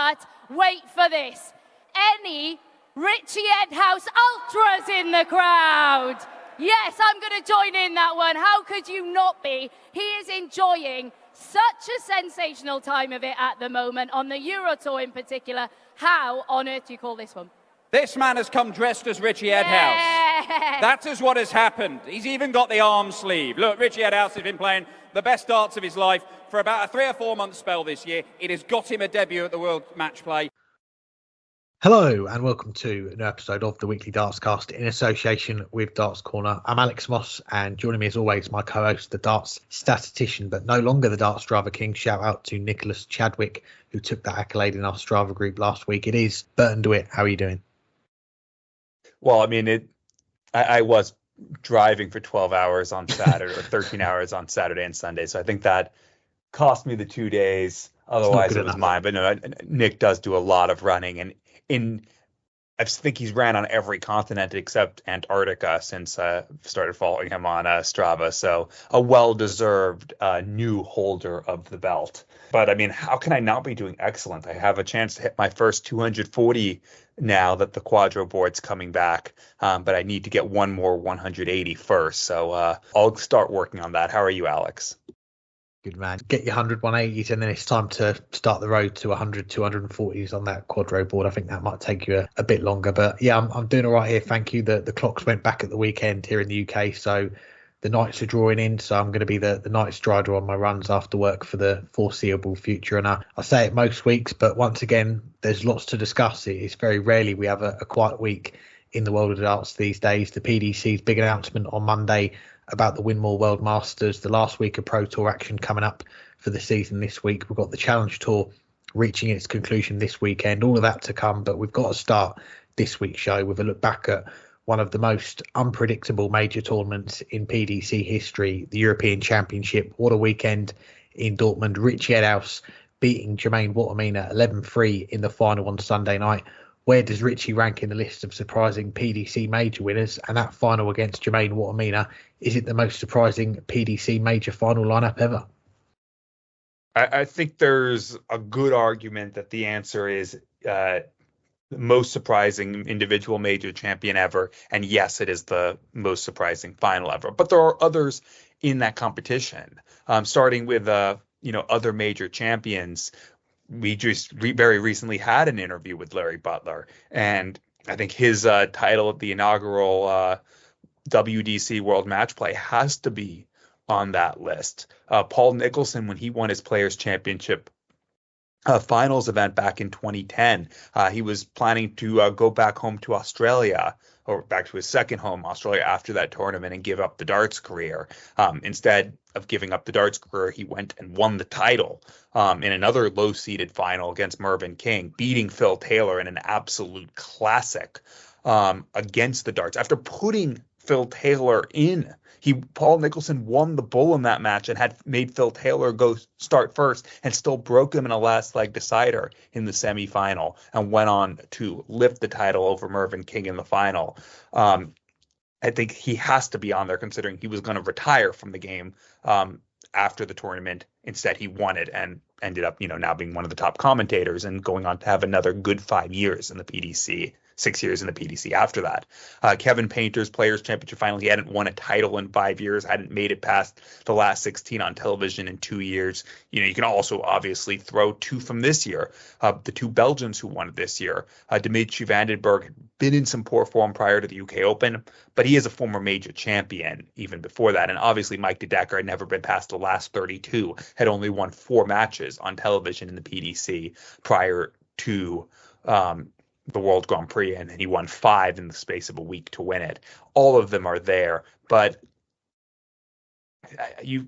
But wait for this. Any Ritchie Edhouse ultras in the crowd? Yes, I'm going to join in that one. How could you not be? He is enjoying such a sensational time of it at the moment, on the Euro Tour in particular. How on earth do you call this one? This man has come dressed as Ritchie Edhouse. Yes. That is what has happened. He's even got the arm sleeve. Look, Ritchie Edhouse has been playing the best darts of his life for about a 3 or 4 month spell this year. It has got him a debut at the World Match Play. Hello and welcome to a new episode of the Weekly Dartscast in association with Darts Corner. I'm Alex Moss, and joining me as always my co-host, the darts statistician but no longer the darts Strava king. Shout out to Nicholas Chadwick, who took that accolade in our Strava group last week. It is Burton DeWitt. How are you doing? Well, I mean, I was driving for 12 hours on Saturday or 13 hours on Saturday and Sunday, so I think that cost me the 2 days. Otherwise, it was mine. But no, Nick does do a lot of running, and I think he's ran on every continent except Antarctica since I started following him on Strava. So a well-deserved new holder of the belt. But I mean, how can I not be doing excellent? I have a chance to hit my first 240 now that the Quadro board's coming back. But I need to get one more 180 first. So I'll start working on that. How are you, Alex? Good man. Get your 100, 180s, and then it's time to start the road to 100, 240s on that Quadro board. I think that might take you a bit longer. But yeah, I'm doing all right here. Thank you. The clocks went back at the weekend here in the UK, so the nights are drawing in. So I'm going to be the night strider on my runs after work for the foreseeable future. And I say it most weeks, but once again, there's lots to discuss. It's very rarely we have a quiet week in the world of darts these days. The PDC's big announcement on Monday about the Winmau World Masters, the last week of Pro Tour action coming up for the season this week. We've got the Challenge Tour reaching its conclusion this weekend, all of that to come. But we've got to start this week's show with a look back at one of the most unpredictable major tournaments in PDC history, the European Championship. What a weekend in Dortmund. Ritchie Edhouse beating Jermaine Watermina 11-3 in the final on Sunday night. Where does Ritchie rank in the list of surprising PDC major winners? And that final against Jermaine Watermina, is it the most surprising PDC major final lineup ever? I think there's a good argument that the answer is the most surprising individual major champion ever. And yes, it is the most surprising final ever. But there are others in that competition, starting with other major champions. We just very recently had an interview with Larry Butler, and I think his title at the inaugural WDC World Match Play has to be on that list. Paul Nicholson, when he won his Players' Championship finals event back in 2010, he was planning to go back home to Australia, or back to his second home, Australia, after that tournament and give up the darts career. Instead of giving up the darts career, he went and won the title in another low-seeded final against Mervyn King, beating Phil Taylor in an absolute classic against the darts. After putting Phil Taylor in, Paul Nicholson won the bull in that match and had made Phil Taylor go start first and still broke him in a last leg decider in the semifinal and went on to lift the title over Mervyn King in the final. I think he has to be on there considering he was going to retire from the game after the tournament. Instead, he won it and ended up, now being one of the top commentators and going on to have another good 5 years in the PDC. 6 years in the PDC after that. Kevin Painter's Players' Championship final, he hadn't won a title in 5 years, hadn't made it past the last 16 on television in 2 years. You can also obviously throw two from this year, the two Belgians who won it this year. Dimitri van den Berg had been in some poor form prior to the UK Open, but he is a former major champion even before that. And obviously Mike de Decker had never been past the last 32, had only won 4 matches on television in the PDC prior to the World Grand Prix, and he won 5 in the space of a week to win it. All of them are there, but you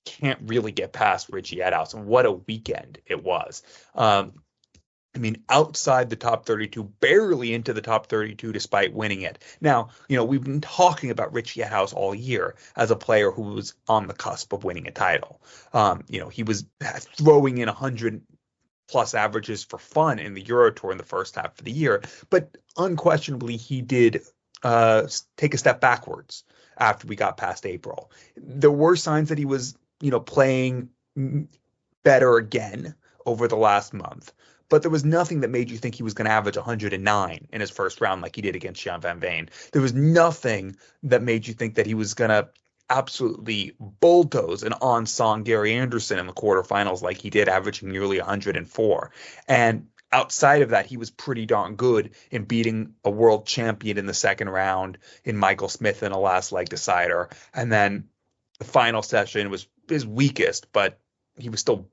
can't really get past Ritchie Edhouse. And what a weekend it was. Outside the top 32, barely into the top 32 despite winning it. Now, we've been talking about Ritchie Edhouse all year as a player who was on the cusp of winning a title. He was throwing in 100 plus averages for fun in the Euro Tour in the first half of the year, but unquestionably he did take a step backwards after we got past April. There were signs that he was, playing better again over the last month, but there was nothing that made you think he was going to average 109 in his first round like he did against Jan van Veen. There was nothing that made you think that he was going to absolutely bulldoze an on-song Gary Anderson in the quarterfinals like he did, averaging nearly 104. And outside of that, he was pretty darn good in beating a world champion in the second round in Michael Smith in a last leg decider. And then the final session was his weakest, but he was still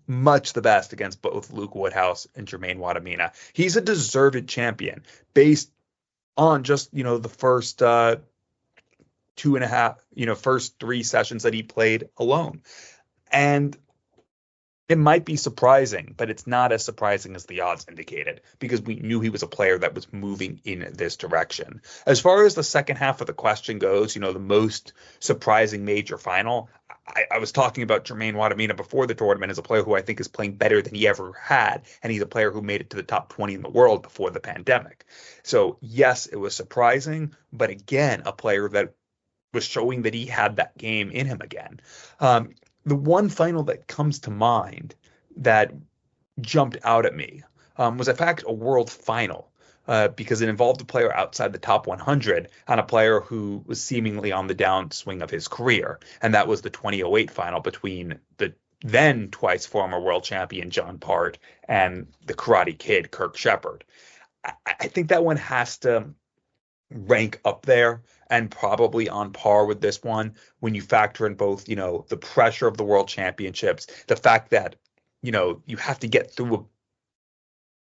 much the best against both Luke Woodhouse and Jermaine Wadamina. He's a deserved champion based on just, the first first 3 sessions that he played alone. And it might be surprising, but it's not as surprising as the odds indicated, because we knew he was a player that was moving in this direction. As far as the second half of the question goes, the most surprising major final, I was talking about Jermaine Wadamina before the tournament as a player who I think is playing better than he ever had, and he's a player who made it to the top 20 in the world before the pandemic. So yes, it was surprising, but again, a player that was showing that he had that game in him again. The one final that comes to mind that jumped out at me was, in fact, a world final, because it involved a player outside the top 100 and a player who was seemingly on the downswing of his career. And that was the 2008 final between the then twice former world champion John Part and the Karate Kid Kirk Shepard. I think that one has to rank up there and probably on par with this one when you factor in both, the pressure of the world championships, the fact that, you have to get through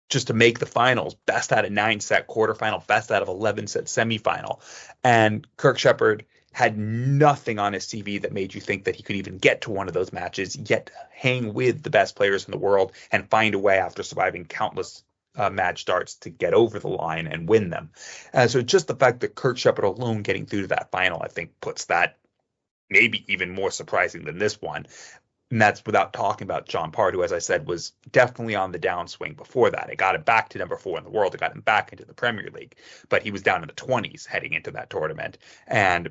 just to make the finals, best out of 9-set quarterfinal, best out of 11-set semifinal. And Kirk Shepard had nothing on his CV that made you think that he could even get to one of those matches, yet hang with the best players in the world and find a way after surviving countless match starts to get over the line and win them. So just the fact that Kirk Shepard alone getting through to that final, I think, puts that maybe even more surprising than this one. And that's without talking about John Part, who, as I said, was definitely on the downswing before that. It got him back to number 4 in the world. It got him back into the Premier League. But he was down in the 20s heading into that tournament and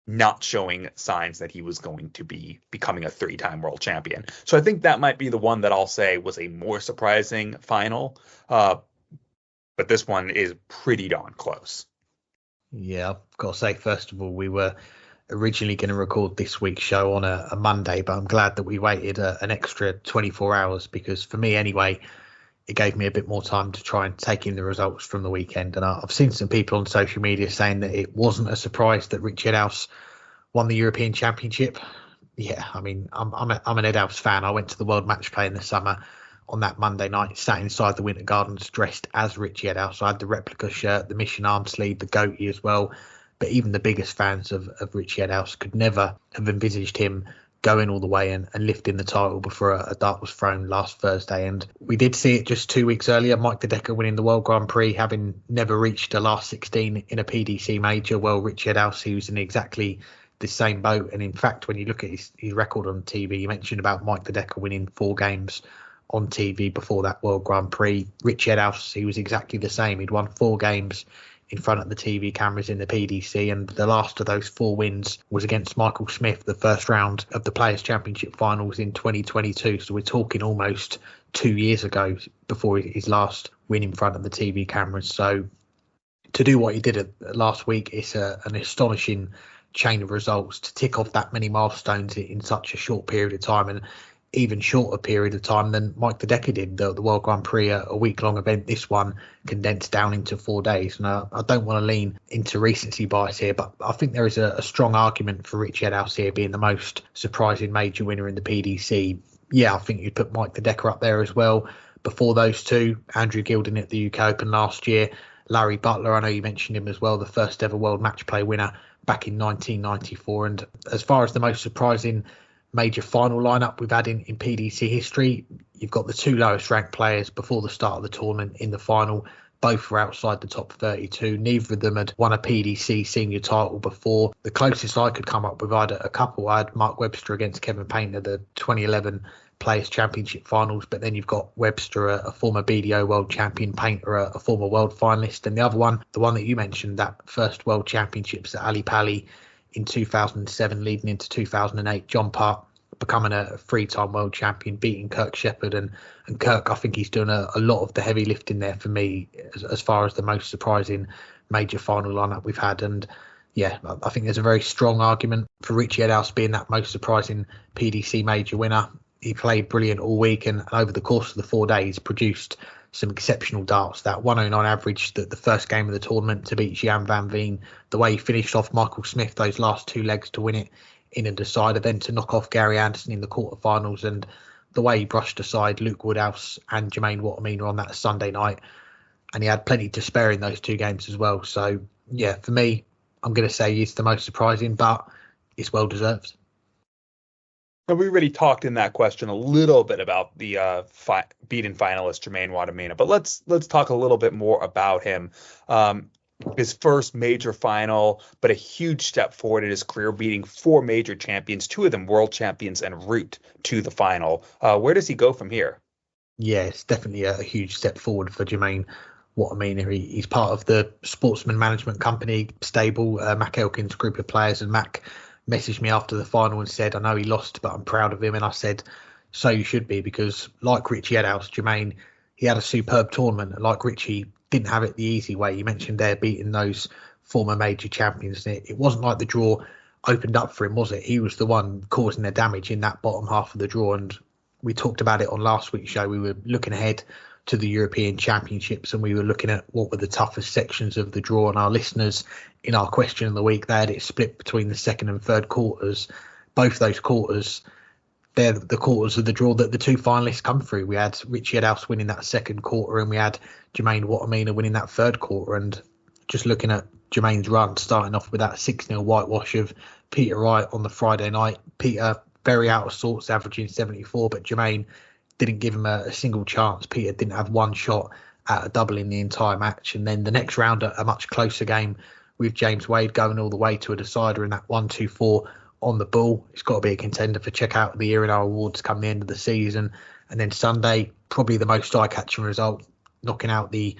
not showing signs that he was going to be becoming a 3-time world champion. So I think that might be the one that I'll say was a more surprising final. But this one is pretty darn close. Yeah, I've got to say, first of all, we were originally going to record this week's show on a Monday, but I'm glad that we waited an extra 24 hours, because for me anyway, it gave me a bit more time to try and take in the results from the weekend. And I've seen some people on social media saying that it wasn't a surprise that Ritchie Edhouse won the European Championship. Yeah, I mean, I'm an Edhouse fan. I went to the World Match Play in the summer on that Monday night, sat inside the Winter Gardens dressed as Ritchie Edhouse. I had the replica shirt, the mission arm sleeve, the goatee as well. But even the biggest fans of Ritchie Edhouse could never have envisaged him going all the way and lifting the title before a dart was thrown last Thursday. And we did see it just 2 weeks earlier, Mike De Decker winning the World Grand Prix, having never reached the last 16 in a PDC major. Well, Ritchie Edhouse, he was in exactly the same boat. And in fact, when you look at his record on TV, you mentioned about Mike De Decker winning 4 games on TV before that World Grand Prix. Ritchie Edhouse, he was exactly the same. He'd won 4 games in front of the TV cameras in the PDC, and the last of those 4 wins was against Michael Smith, the first round of the Players' Championship finals in 2022. So we're talking almost 2 years ago before his last win in front of the TV cameras. So to do what he did last week, it's an astonishing chain of results to tick off that many milestones in such a short period of time, and even shorter period of time than Mike De Decker did, the World Grand Prix, a week-long event. This one condensed down into 4 days. And I don't want to lean into recency bias here, but I think there is a strong argument for Ritchie Edhouse here being the most surprising major winner in the PDC. Yeah, I think you'd put Mike De Decker up there as well. Before those two, Andrew Gilding at the UK Open last year, Larry Butler, I know you mentioned him as well, the first ever World Match Play winner back in 1994. And as far as the most surprising major final lineup we've had in PDC history, you've got the 2 lowest ranked players before the start of the tournament in the final. Both were outside the top 32. Neither of them had won a PDC senior title before. The closest I could come up with, I had a couple. I had Mark Webster against Kevin Painter, the 2011 Players' Championship finals, but then you've got Webster, a former BDO world champion, Painter, a former world finalist, and the other one, the one that you mentioned, that first world championships at Ali Pali in 2007 leading into 2008, John Part becoming a three-time world champion, beating Kirk Shepherd. And Kirk, I think he's done a lot of the heavy lifting there for me as far as the most surprising major final lineup we've had. And yeah, I think there's a very strong argument for Ritchie Edhouse being that most surprising PDC major winner. He played brilliant all week, and over the course of the 4 days produced some exceptional darts. That 109 average, the first game of the tournament to beat Jan van Veen, the way he finished off Michael Smith those last 2 legs to win it in a decider, then to knock off Gary Anderson in the quarterfinals, and the way he brushed aside Luke Woodhouse and Jermaine Wattimena on that Sunday night. And he had plenty to spare in those 2 games as well. So yeah, for me, I'm going to say he's the most surprising, but it's well deserved. And we already talked in that question a little bit about the beaten finalist Jermaine Wattimena, but let's talk a little bit more about him. His first major final, but a huge step forward in his career, beating 4 major champions, 2 of them world champions, en route to the final. Where does he go from here? Yeah, it's definitely a huge step forward for Jermaine Wattimena. He's part of the Sportsman Management Company stable, Mac Elkin's group of players, and Mac messaged me after the final and said, I know he lost, but I'm proud of him. And I said, so you should be, because like Ritchie Edhouse, Jermaine, he had a superb tournament. Like Ritchie, didn't have it the easy way. You mentioned there beating those former major champions. It wasn't like the draw opened up for him, was it? He was the one causing the damage in that bottom half of the draw. And we talked about it on last week's show. We were looking ahead to the European Championships, and we were looking at what were the toughest sections of the draw. And our listeners, in our question of the week, they had it split between the second and third quarters. Both those quarters, they're the quarters of the draw that the 2 finalists come through. We had Ritchie Edhouse winning that second quarter, and we had Jermaine Wattimena winning that third quarter. And just looking at Jermaine's run, starting off with that 6-0 whitewash of Peter Wright on the Friday night. Peter, very out of sorts, averaging 74, but Jermaine didn't give him a single chance. Peter didn't have one shot at a double in the entire match. And then the next round, a much closer game with James Wade going all the way to a decider in that 1-2-4 on the ball. It's got to be a contender for check out of the year in our awards come the end of the season. And then Sunday, probably the most eye-catching result, knocking out the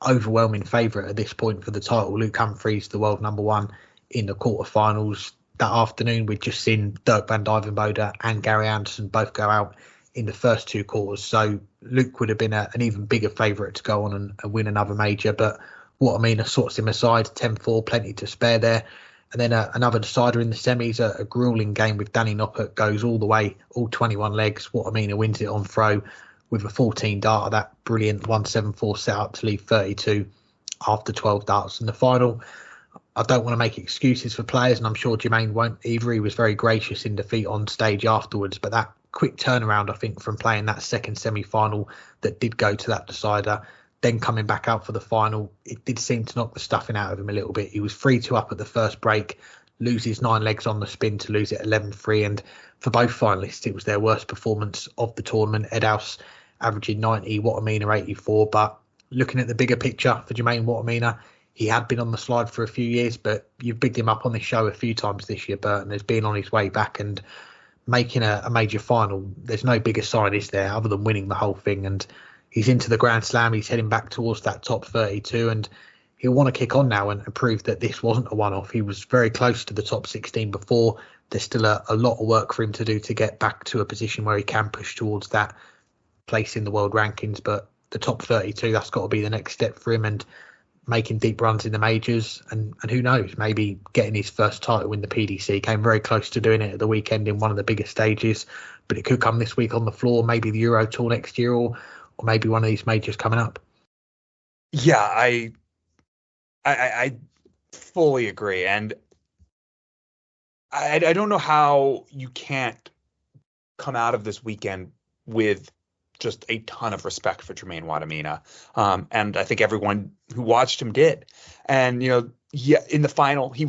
overwhelming favourite at this point for the title, Luke Humphries, the world number 1, in the quarterfinals. That afternoon, we'd just seen Dirk van Dijvenbode and Gary Anderson both go out in the first 2 quarters. So Luke would have been an even bigger favourite to go on and win another major. But Wattimena sorts him aside, 10-4, plenty to spare there. And then another decider in the semis, a gruelling game with Danny Noppert, goes all the way, all 21 legs. Wattimena wins it on throw with a 14 darter, that brilliant 174 set up to leave 32 after 12 darts in the final. I don't want to make excuses for players, and I'm sure Jermaine won't either. He was very gracious in defeat on stage afterwards, but that quick turnaround, I think, from playing that second semi-final that did go to that decider, then coming back out for the final, it did seem to knock the stuffing out of him a little bit. He was 3-2 up at the first break, loses 9 legs on the spin to lose it 11-3. And for both finalists, it was their worst performance of the tournament. Edhouse averaging 90, Wattimena 84. But looking at the bigger picture for Jermaine Wattimena, he had been on the slide for a few years, but you've bigged him up on this show a few times this year, Burton. Has been on his way back and making a major final. There's no bigger sign, is there, other than winning the whole thing. And he's into the Grand Slam. He's heading back towards that top 32, and he'll want to kick on now and prove that this wasn't a one-off. He was very close to the top 16 before. There's still a lot of work for him to do to get back to a position where he can push towards that place in the world rankings. But the top 32, that's got to be the next step for him, and making deep runs in the majors. And who knows, maybe getting his first title in the PDC. Came very close to doing it at the weekend in one of the biggest stages, but it could come this week on the floor, maybe the Euro Tour next year, or maybe one of these majors coming up. Yeah, I fully agree. And I don't know how you can't come out of this weekend with just a ton of respect for Jermaine Wattimena. And I think everyone who watched him did. And, yeah, in the final, he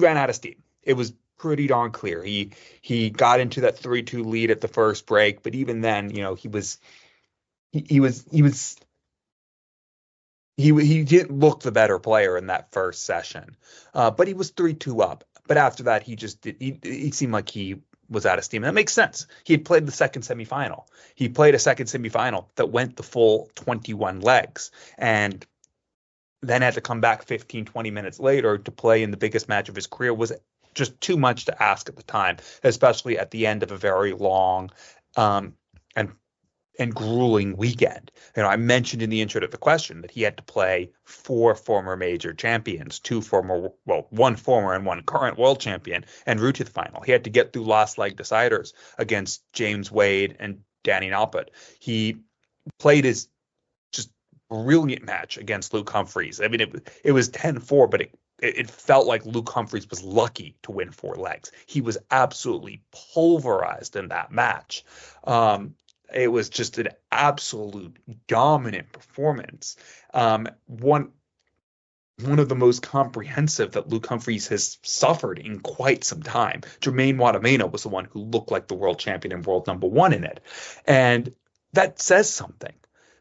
ran out of steam. It was pretty darn clear. He got into that 3-2 lead at the first break, but even then, he didn't look the better player in that first session. But he was 3-2 up. But after that, he seemed like he was out of steam. And that makes sense. He had played the second semifinal. He played a second semifinal that went the full 21 legs, and then had to come back 15, 20 minutes later to play in the biggest match of his career. Was just too much to ask at the time, especially at the end of a very long and grueling weekend. I mentioned in the intro to the question that he had to play 4 former major champions, one former and one current world champion, and route to the final. He had to get through last leg deciders against James Wade and Danny Nalput. He played his just brilliant match against Luke Humphreys. I mean, it was 10-4, but it felt like Luke Humphreys was lucky to win 4 legs. He was absolutely pulverized in that match. It was just an absolute dominant performance. One of the most comprehensive that Luke Humphreys has suffered in quite some time. Jermaine Wadamena was the one who looked like the world champion and world number 1 in it. And that says something,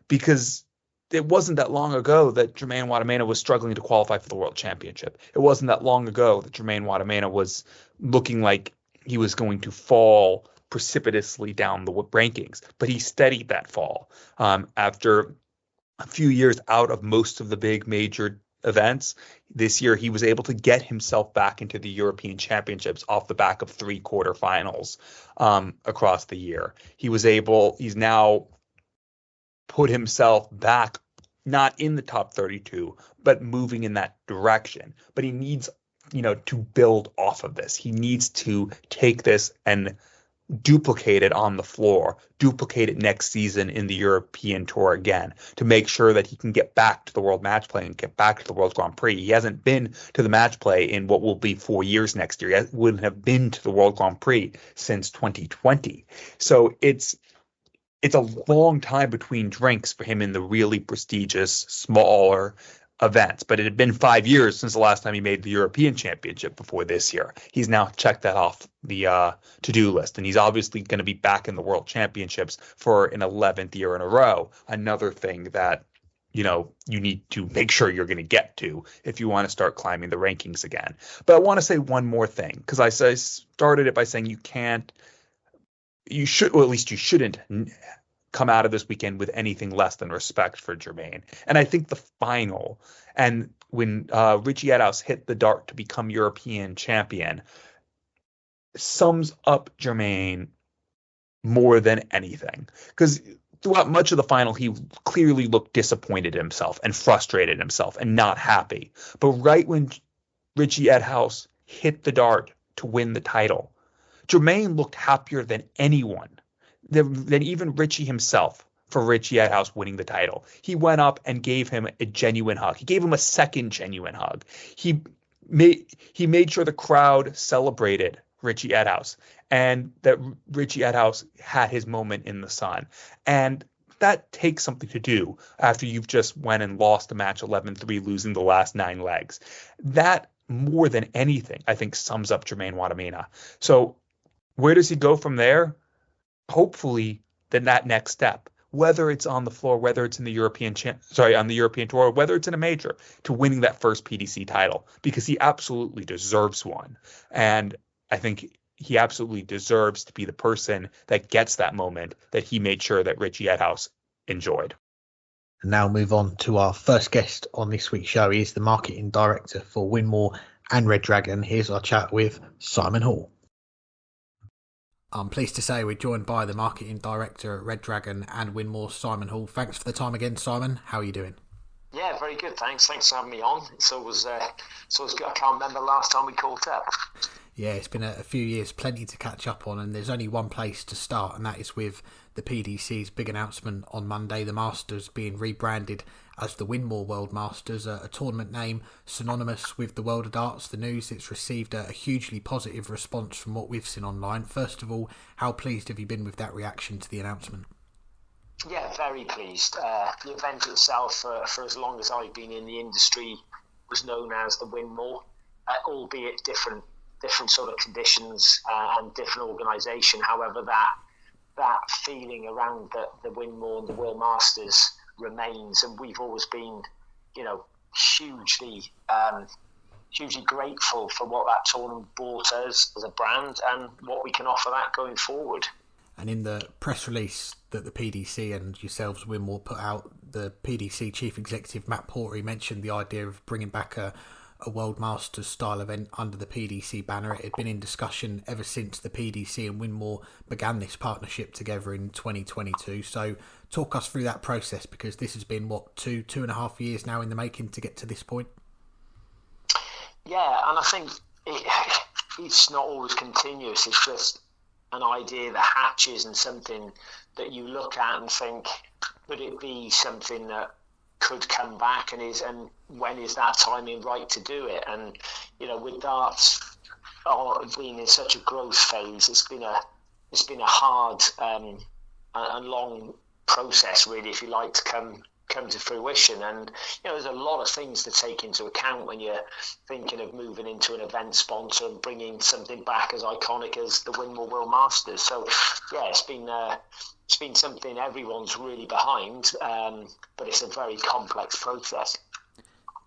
because it wasn't that long ago that Jermaine Wadamena was struggling to qualify for the world championship. It wasn't that long ago that Jermaine Wadamena was looking like he was going to fall precipitously down the rankings, but he steadied that fall. After a few years out of most of the big major events, this year he was able to get himself back into the European Championships off the back of 3 quarterfinals across the year. He's now put himself back, not in the top 32, but moving in that direction. But he needs, to build off of this. He needs to take this and duplicate it on the floor, duplicate it next season in the European Tour again, to make sure that he can get back to the World Match Play and get back to the World Grand Prix. He hasn't been to the Match Play in what will be 4 years next year. He wouldn't have been to the World Grand Prix since 2020. So it's a long time between drinks for him in the really prestigious, smaller events, but it had been 5 years since the last time he made the European Championship before this year. He's now checked that off the to-do list, and he's obviously going to be back in the World Championships for an 11th year in a row. Another thing that you need to make sure you're going to get to if you want to start climbing the rankings again. But I want to say one more thing, because I started it by saying you shouldn't come out of this weekend with anything less than respect for Jermaine. And I think the final, and when Ritchie Edhouse hit the dart to become European champion, sums up Jermaine more than anything. Because throughout much of the final, he clearly looked disappointed in himself and frustrated himself and not happy. But right when Ritchie Edhouse hit the dart to win the title, Jermaine looked happier than anyone, than even Ritchie himself, for Ritchie Edhouse winning the title. He went up and gave him a genuine hug. He gave him a second genuine hug. He made sure the crowd celebrated Ritchie Edhouse and that Ritchie Edhouse had his moment in the sun. And that takes something to do after you've just went and lost a match 11-3, losing the last 9 legs. That, more than anything, I think sums up Jermaine Wadamena. So where does he go from there? Hopefully, then that next step, whether it's on the floor, whether it's in the on the European Tour, whether it's in a major, to winning that first PDC title, because he absolutely deserves one. And I think he absolutely deserves to be the person that gets that moment that he made sure that Ritchie Edhouse enjoyed. And now move on to our first guest on this week's show. He is the marketing director for Winmau and Red Dragon. Here's our chat with Simon Hall. I'm pleased to say we're joined by the marketing director at Red Dragon and Winmau, Simon Hall. Thanks for the time again, Simon. How are you doing? Yeah, very good, thanks. Thanks for having me on. It's always good. I can't remember the last time we caught up. Yeah, it's been a few years, plenty to catch up on, and there's only one place to start, and that is with the PDC's big announcement on Monday, the Masters being rebranded as the Winmau World Masters, a tournament name synonymous with the world of darts. The news, it's received a hugely positive response from what we've seen online. First of all, how pleased have you been with that reaction to the announcement? Yeah, very pleased. The event itself, for as long as I've been in the industry, was known as the Winmau, albeit different sort of conditions and different organisation. However, that feeling around the Winmau and the World Masters remains, and we've always been, hugely grateful for what that tournament brought us as a brand and what we can offer that going forward. And in the press release that the PDC and yourselves, Winmau, put out, the PDC Chief Executive Matt Porter mentioned the idea of bringing back a a World Masters style event under the PDC banner. It had been in discussion ever since the PDC and Winmau began this partnership together in 2022. So talk us through that process, because this has been, two and a half years now in the making to get to this point? Yeah, and I think it's not always continuous. It's just an idea that hatches and something that you look at and think, could it be something that could come back, and when is that timing right to do it? And with darts being in such a growth phase, it's been a hard and long process, really, if you like, to come to fruition. And there's a lot of things to take into account when you're thinking of moving into an event sponsor and bringing something back as iconic as the Winmau World Masters. So yeah, it's been something everyone's really behind, but it's a very complex process.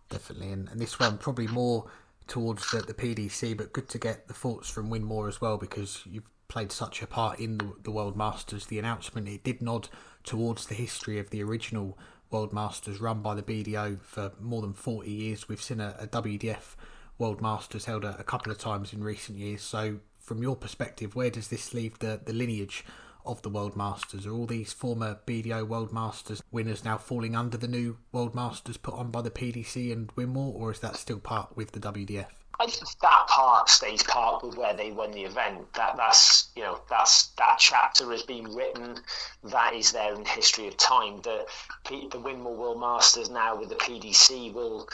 Definitely, and this one probably more towards the PDC, but good to get the thoughts from Winmau as well, because you've played such a part in the World Masters. The announcement, it did nod towards the history of the original World Masters run by the BDO for more than 40 years. We've seen a WDF World Masters held a couple of times in recent years. So from your perspective, where does this leave the lineage of the World Masters? Are all these former BDO World Masters winners now falling under the new World Masters put on by the PDC and Winmau, or is that still part with the WDF? I think that part stays part with where they won the event. That's that chapter has been written. That is there in the history of time. The Winmau World Masters now with the PDC will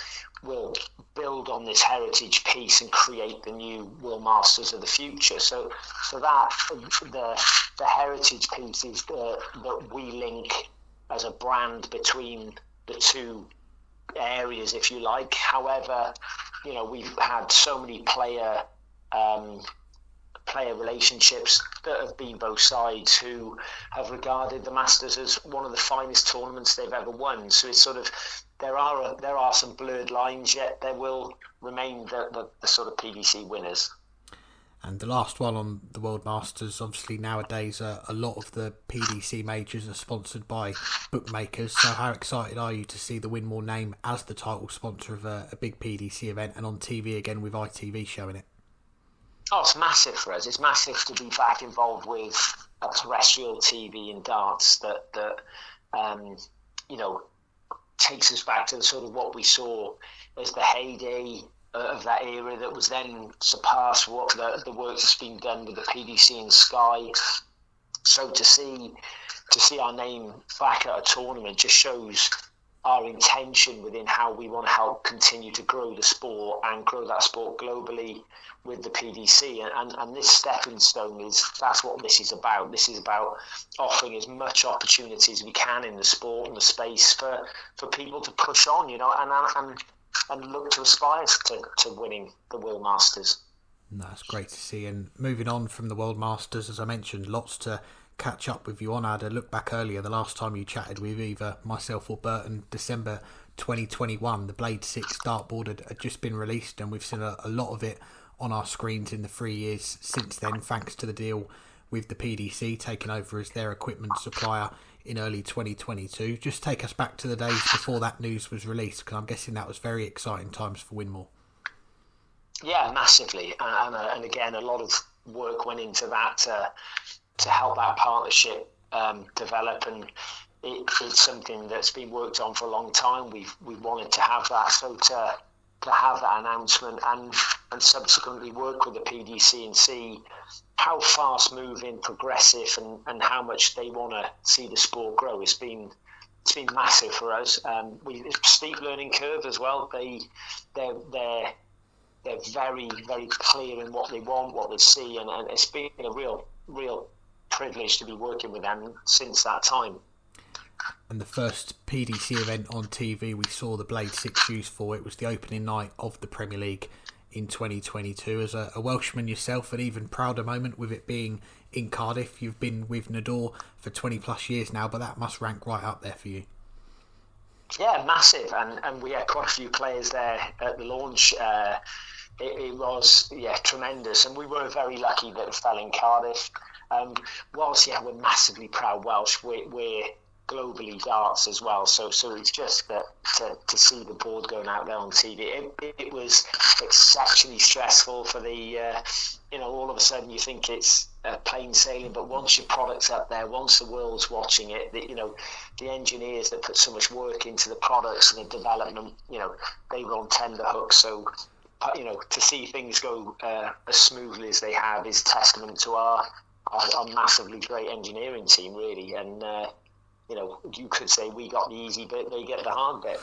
build on this heritage piece and create the new World Masters of the future. So that the heritage piece is that we link as a brand between the two areas, if you like. However, we've had so many player relationships that have been both sides, who have regarded the Masters as one of the finest tournaments they've ever won. So it's sort of, there are some blurred lines, yet there will remain the sort of PDC winners. And the last one on the World Masters, obviously nowadays a lot of the PDC majors are sponsored by bookmakers. So how excited are you to see the Winmau name as the title sponsor of a big PDC event, and on TV again with ITV showing it? Oh, it's massive for us. It's massive to be back involved with a terrestrial TV in darts that takes us back to the sort of what we saw as the heyday of that era, that was then surpassed what the work that's been done with the PDC and Sky. So to see our name back at a tournament just shows our intention within how we want to help continue to grow the sport and grow that sport globally with the PDC. And this stepping stone that's what this is about. This is about offering as much opportunity as we can in the sport and the space for people to push on, and look to aspire to winning the World Masters. That's great to see. And moving on from the World Masters, as I mentioned, lots to catch up with you on. I had a look back earlier, the last time you chatted with either myself or Burton, December 2021, the Blade 6 dartboard had just been released, and we've seen a lot of it on our screens in the 3 years since then, thanks to the deal with the PDC taking over as their equipment supplier in early 2022. Just take us back to the days before that news was released, because I'm guessing that was very exciting times for Winmau. Yeah, massively, and again, a lot of work went into that to help that partnership develop, and it's something that's been worked on for a long time. We wanted to have that, so to have that announcement and subsequently work with the PDC and see how fast moving, progressive, and how much they want to see the sport grow. It's been massive for us. It's a steep learning curve as well. They're very, very clear in what they want, what they see, and it's been a real privilege to be working with them since that time. And the first PDC event on TV we saw the Blade 6 used for, it was the opening night of the Premier League in 2022. As a Welshman yourself, an even prouder moment with it being in Cardiff. You've been with Nador for 20 plus years now, but that must rank right up there for you. Yeah, massive, and we had quite a few players there at the launch. It was tremendous, and we were very lucky that it fell in Cardiff. Whilst we're massively proud Welsh, we're globally darts as well. So it's just that to see the board going out there on TV, it was exceptionally stressful for the, all of a sudden you think it's plain sailing, but once your product's up there, once the world's watching it, the engineers that put so much work into the products and the development, they were on tender hooks. So, to see things go as smoothly as they have is testament to our massively great engineering team, really. And, you could say we got the easy bit, they get the hard bit.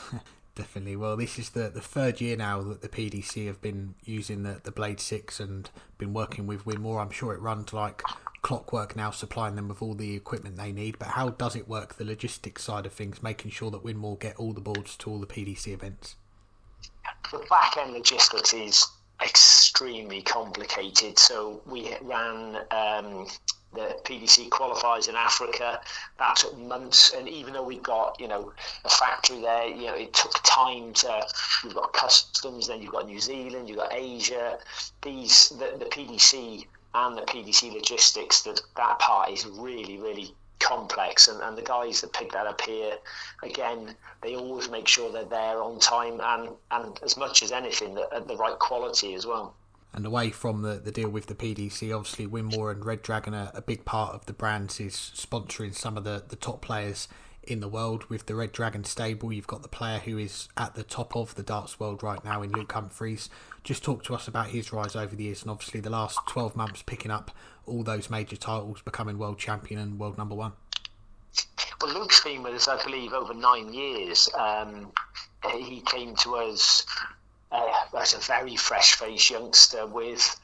Definitely. Well, this is the third year now that the PDC have been using the Blade 6 and been working with Winmau. I'm sure it runs like clockwork now, supplying them with all the equipment they need. But how does it work, the logistics side of things, making sure that Winmau get all the boards to all the PDC events? The back-end logistics is extremely complicated. So we ran the PDC qualifiers in Africa. That took months, and even though we've got a factory there, it took time you've got customs, then you've got New Zealand, you've got Asia. The PDC and the PDC logistics, that part is really, really complex, and the guys that pick that up here, again, they always make sure they're there on time and as much as anything at the right quality as well. And away from the deal with the PDC, obviously Winmau and Red Dragon are a big part of the brands, is sponsoring some of the top players in the world. With the Red Dragon stable, you've got the player who is at the top of the darts world right now in Luke Humphries. Just talk to us about his rise over the years, and obviously the last 12 months picking up all those major titles, becoming world champion and world number one. Well, Luke's been with us, I believe, over 9 years. He came to us as a very fresh-faced youngster with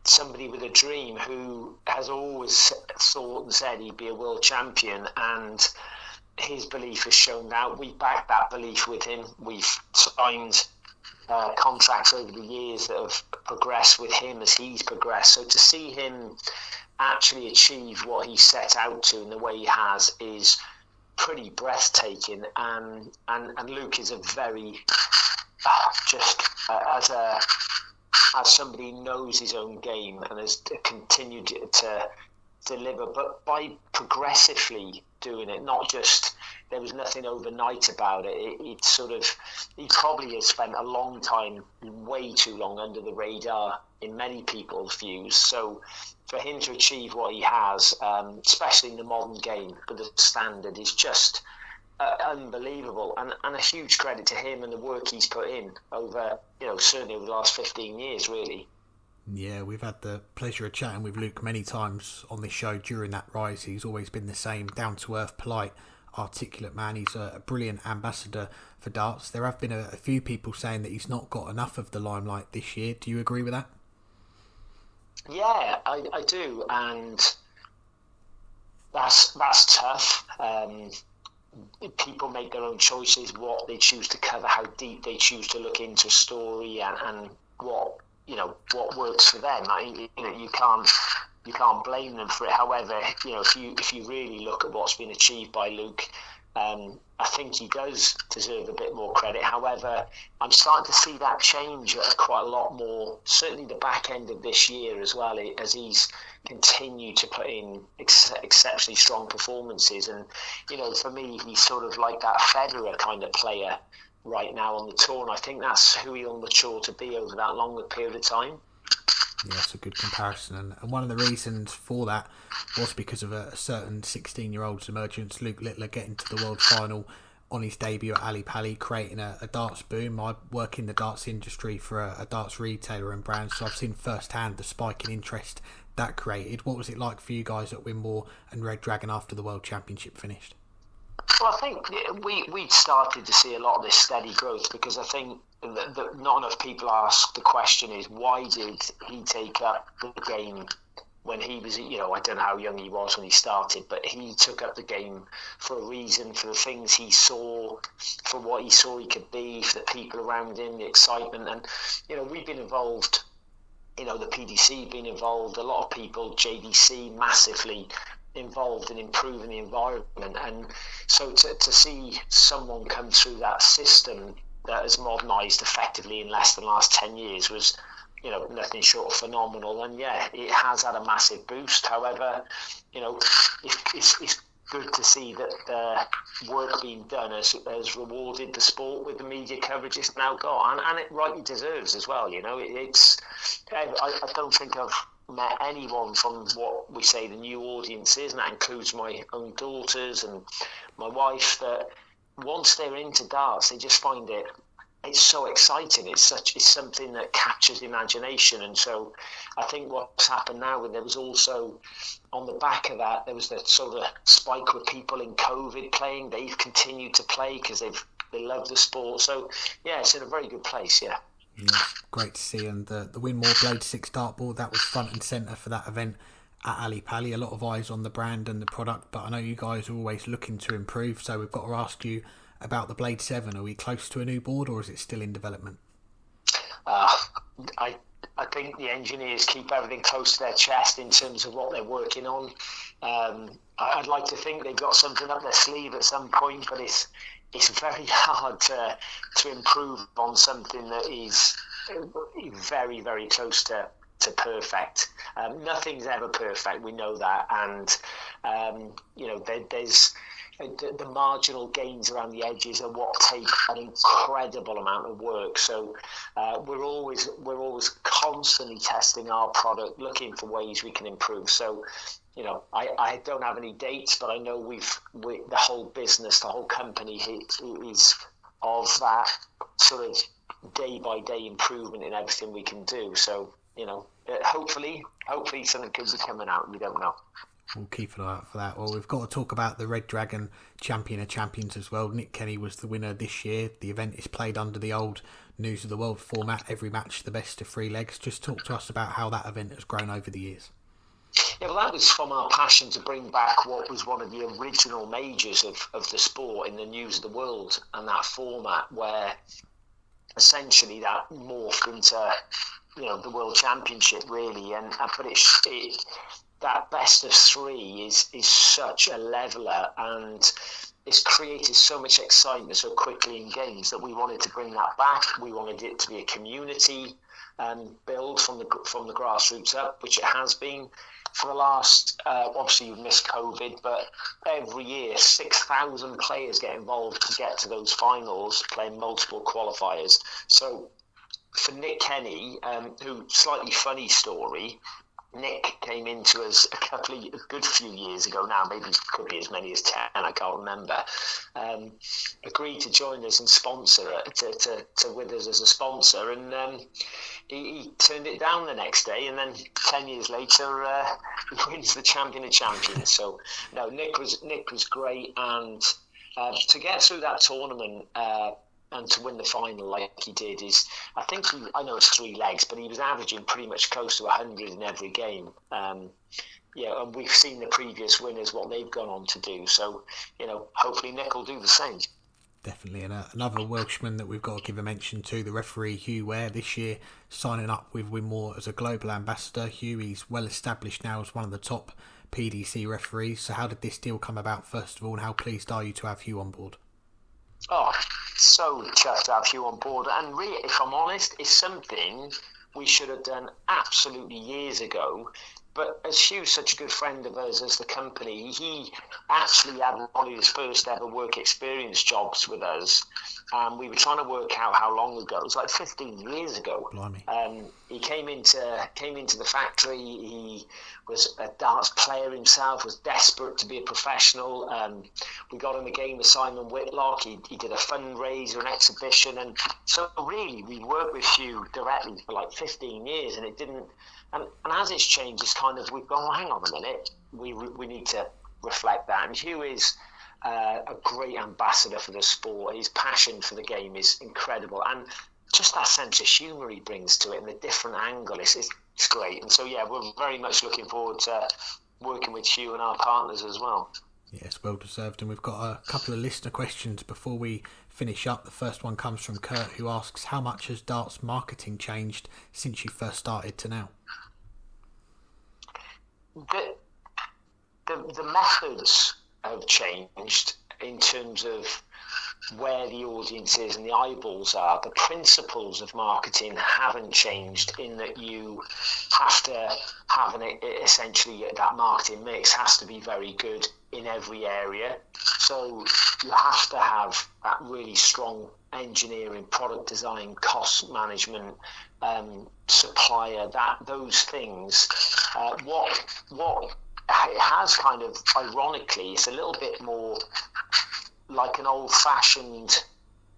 somebody with a dream who has always thought and said he'd be a world champion, and his belief has shown out. We backed that belief with him. We've signed contracts over the years that have progressed with him as he's progressed. So to see him actually achieve what he set out to in the way he has is pretty breathtaking. And Luke is a very as somebody who knows his own game and has continued to deliver, but by progressively doing it, not just, there was nothing overnight about it. He probably has spent a long time, way too long, under the radar in many people's views. So for him to achieve what he has, especially in the modern game, with the standard, is just unbelievable, and a huge credit to him and the work he's put in over, certainly over the last 15 years, really. Yeah, we've had the pleasure of chatting with Luke many times on this show during that rise. He's always been the same, down-to-earth, polite, articulate man. He's a brilliant ambassador for darts. There have been a few people saying that he's not got enough of the limelight this year. Do you agree with that? Yeah, I do, and that's tough. People make their own choices, what they choose to cover, how deep they choose to look into a story, and what works for them. You can't blame them for it. However, if you really look at what's been achieved by Luke, I think he does deserve a bit more credit. However, I'm starting to see that change quite a lot more, certainly the back end of this year as well, as he's continued to put in exceptionally strong performances. And, for me, he's sort of like that Federer kind of player right now on the tour, and I think that's who he'll mature to be over that longer period of time. Yeah, that's a good comparison, and one of the reasons for that was because of a certain 16-year-old's emergence, Luke Littler, getting to the world final on his debut at Ali Pali, creating a darts boom. I work in the darts industry for a darts retailer and brand, so I've seen firsthand the spike in interest that created. What was it like for you guys at Winmau and Red Dragon after the World Championship finished? Well, I think we'd started to see a lot of this steady growth, because I think that not enough people ask the question is, why did he take up the game when he was, I don't know how young he was when he started, but he took up the game for a reason, for the things he saw, for what he saw he could be, for the people around him, the excitement. And, we've been involved, the PDC been involved, a lot of people, JDC massively involved in improving the environment. And so to see someone come through that system that has modernised effectively in less than the last 10 years was, nothing short of phenomenal. And yeah, it has had a massive boost. However, if good to see that the work being done has rewarded the sport with the media coverage it's now got, and it rightly deserves as well. I don't think I've met anyone from what we say the new audiences, and that includes my own daughters and my wife, that once they're into darts, they just find it's so exciting. It's something that captures the imagination. And so I think what's happened now, and there was also on the back of that, there was the sort of spike with people in COVID playing. They've continued to play because they love the sport. So yeah, it's in a very good place. Yeah. Great to see. And the Winmau Blade 6 dartboard, that was front and centre for that event at Ali Pali. A lot of eyes on the brand and the product, but I know you guys are always looking to improve, so we've got to ask you about the Blade 7. Are we close to a new board, or is it still in development? I think the engineers keep everything close to their chest in terms of what they're working on. I'd like to think they've got something up their sleeve at some point, but it's very hard to improve on something that is very, very close to perfect. Nothing's ever perfect, we know that, and there's the marginal gains around the edges are what take an incredible amount of work. So we're always constantly testing our product, looking for ways we can improve. So I don't have any dates, but I know the whole business, the whole company is of that sort of day by day improvement in everything we can do. So hopefully something could be coming out. We don't know. We'll keep an eye out for that. Well, we've got to talk about the Red Dragon Champion of Champions as well. Nick Kenny was the winner this year. The event is played under the old News of the World format, every match the best of 3 legs. Just talk to us about how that event has grown over the years. Yeah, well, that was from our passion to bring back what was one of the original majors of the sport in the News of the World, and that format where essentially that morphed into the World Championship really, but that best of 3 is such a leveler, and it's created so much excitement so quickly in games that we wanted to bring that back. We wanted it to be a community build from the grassroots up, which it has been for the last. Obviously, you've missed COVID, but every year 6,000 players get involved to get to those finals, playing multiple qualifiers. So for Nick Kenny, who slightly funny story. Nick came into us a good few years ago now, maybe it could be as many as 10, I can't remember. Agreed to join us and sponsor it, to with us as a sponsor, and he turned it down the next day, and then 10 years later he wins the Champion of Champions. So no, Nick was great, and to get through that tournament and to win the final like he did is, I know it's 3 legs, but he was averaging pretty much close to 100 in every game. And we've seen the previous winners, what they've gone on to do. So, hopefully Nick will do the same. Definitely. And another Welshman that we've got to give a mention to, the referee Hugh Ware, this year signing up with Winmau as a global ambassador. Hugh, he's well established now as one of the top PDC referees. So how did this deal come about, first of all, and how pleased are you to have Hugh on board? Oh, so chuffed to have Hugh on board. And really, if I'm honest, it's something we should have done absolutely years ago. But as Hugh's such a good friend of us as the company, he actually had one of his first ever work experience jobs with us. We were trying to work out how long ago. It was like 15 years ago. Blimey. He came into the factory. He was a darts player himself, was desperate to be a professional. We got him a game with Simon Whitlock. He did a fundraiser, an exhibition. And so really, we worked with Hugh directly for like 15 years, and it didn't... And as it's changed, it's kind of, we've gone, well, hang on a minute, we need to reflect that. And Hugh is a great ambassador for the sport. His passion for the game is incredible. And just that sense of humour he brings to it and the different angle, it's great. And so, yeah, we're very much looking forward to working with Hugh and our partners as well. Yes, well deserved. And we've got a couple of listener questions before we finish up. The first one comes from Kurt, who asks, how much has darts marketing changed since you first started to now? The methods have changed in terms of where the audience is and the eyeballs are. The principles of marketing haven't changed, in that you have to have essentially that marketing mix has to be very good in every area. So you have to have that really strong engineering, product design, cost management, supplier, those things. What it has kind of, ironically, it's a little bit more like an old-fashioned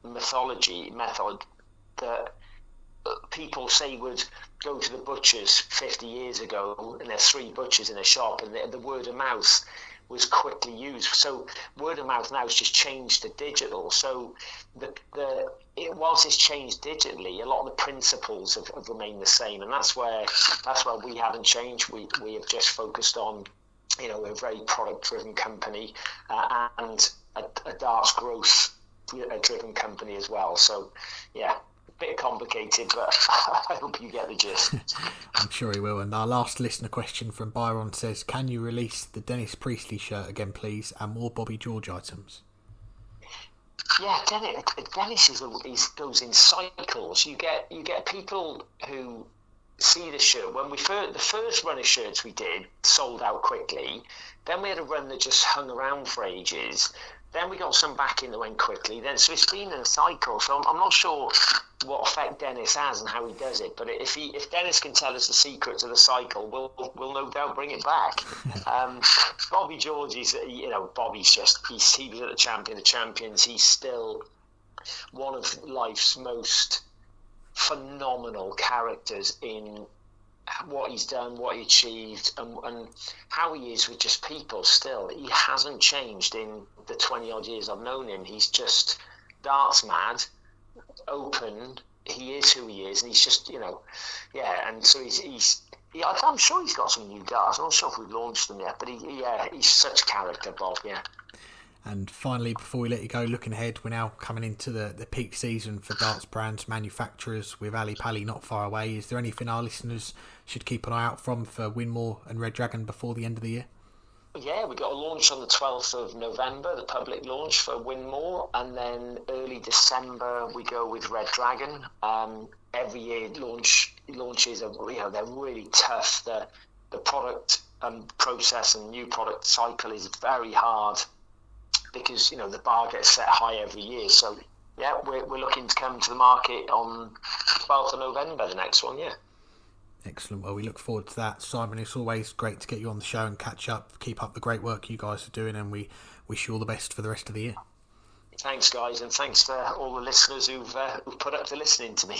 method that people say would go to the butchers 50 years ago, and there's 3 butchers in a shop, and the word of mouth was quickly used. So word of mouth now has just changed to digital. So whilst it's changed digitally, a lot of the principles have remained the same, and that's where we haven't changed. We have just focused on, we're a very product-driven company, and a darts growth driven company as well. So yeah, a bit complicated, but I hope you get the gist. I'm sure he will. And our last listener question from Byron says, can you release the Dennis Priestley shirt again, please, and more Bobby George items? Yeah, Dennis goes in cycles. You get people who see the shirt. When the first run of shirts we did sold out quickly. Then we had a run that just hung around for ages. Then we got some back in that went quickly. So it's been in a cycle. So I'm not sure what effect Dennis has and how he does it. But if Dennis can tell us the secret to the cycle, we'll no doubt bring it back. Bobby George is, Bobby's he was at the Champion of Champions. He's still one of life's most phenomenal characters in what he's done, what he achieved, and how he is with just people still. He hasn't changed in the 20 odd years I've known him. He's just darts mad, open. He is who he is, and he's just, and so I'm sure he's got some new darts. I'm not sure if we've launched them yet, but he's such a character, Bob, yeah. And finally, before we let you go, looking ahead, we're now coming into the peak season for darts brands manufacturers with Ali Pally not far away. Is there anything our listeners should keep an eye out for Winmau and Red Dragon before the end of the year? Yeah, we got a launch on the 12th of November, the public launch for Winmau, and then early December we go with Red Dragon. Every year launches are they're really tough. The product process and new product cycle is very hard, because the bar gets set high every year. So yeah, we're looking to come to the market on 12th of November, the next one. Yeah. Excellent. Well, we look forward to that. Simon, it's always great to get you on the show and catch up. Keep up the great work you guys are doing, and we wish you all the best for the rest of the year. Thanks, guys, and thanks to all the listeners who've put up to listening to me.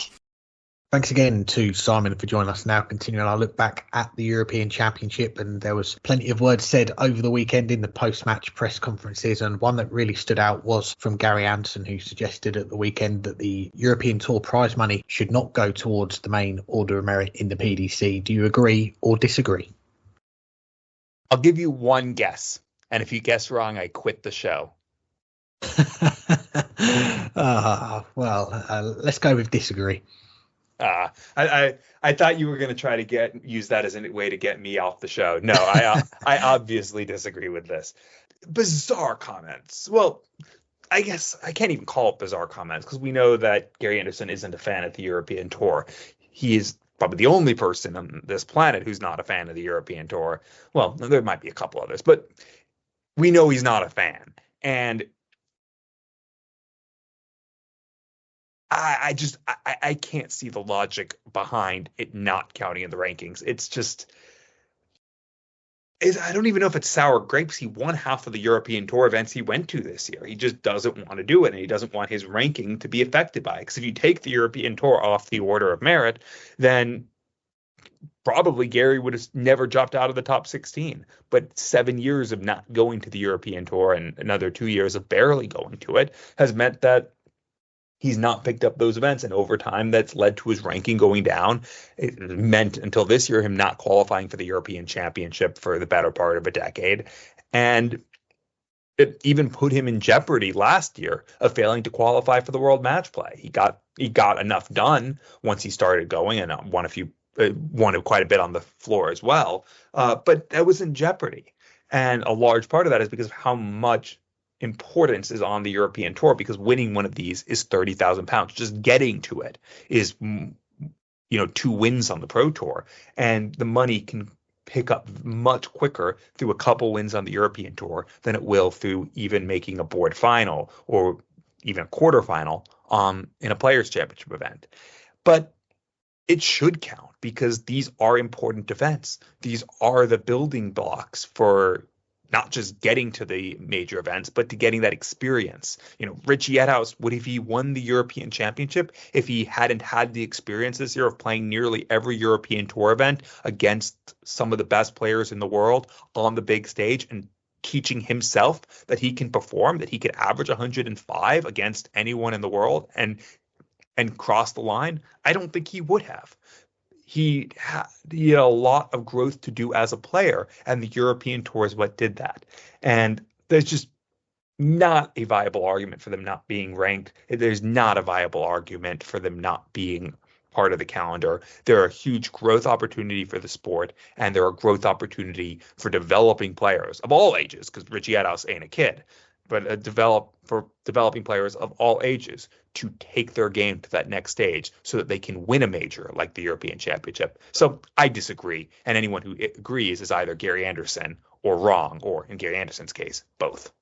Thanks again to Simon for joining us. Now continuing our look back at the European Championship, and there was plenty of words said over the weekend in the post-match press conferences, and one that really stood out was from Gary Anderson, who suggested at the weekend that the European Tour prize money should not go towards the main Order of Merit in the PDC. Do you agree or disagree? I'll give you one guess, and if you guess wrong, I quit the show. Let's go with disagree. I thought you were going to try to use that as a way to get me off the show. No, I obviously disagree with this. Bizarre comments. Well, I guess I can't even call it bizarre comments, because we know that Gary Anderson isn't a fan of the European Tour. He is probably the only person on this planet who's not a fan of the European Tour. Well, there might be a couple others, but we know he's not a fan. And I can't see the logic behind it not counting in the rankings. It's just, I don't even know if it's sour grapes. He won half of the European Tour events he went to this year. He just doesn't want to do it, and he doesn't want his ranking to be affected by it. Because if you take the European Tour off the Order of Merit, then probably Gary would have never dropped out of the top 16. But 7 years of not going to the European Tour and another 2 years of barely going to it has meant that he's not picked up those events, and over time that's led to his ranking going down. It meant until this year him not qualifying for the European Championship for the better part of a decade, and it even put him in jeopardy last year of failing to qualify for the World Match Play. He got enough done once he started going, and won quite a bit on the floor as well, but that was in jeopardy, and a large part of that is because of how much importance is on the European Tour, because winning one of these is £30,000. Just getting to it is 2 wins on the Pro Tour, and the money can pick up much quicker through a couple wins on the European Tour than it will through even making a board final or even a quarterfinal in a Players' Championship event. But it should count because these are important events. These are the building blocks for not just getting to the major events, but to getting that experience. Ritchie Edhouse, would have he won the European Championship if he hadn't had the experience this year of playing nearly every European Tour event against some of the best players in the world on the big stage and teaching himself that he can perform, that he could average 105 against anyone in the world and cross the line? I don't think he would have. He had a lot of growth to do as a player, and the European Tour is what did that. And there's just not a viable argument for them not being ranked. There's not a viable argument for them not being part of the calendar. They're a huge growth opportunity for the sport, and they're a growth opportunity for developing players of all ages, because Ritchie Edhouse ain't a kid, but developing players of all ages to take their game to that next stage so that they can win a major like the European Championship. So I disagree, and anyone who agrees is either Gary Anderson or wrong, or in Gary Anderson's case, both.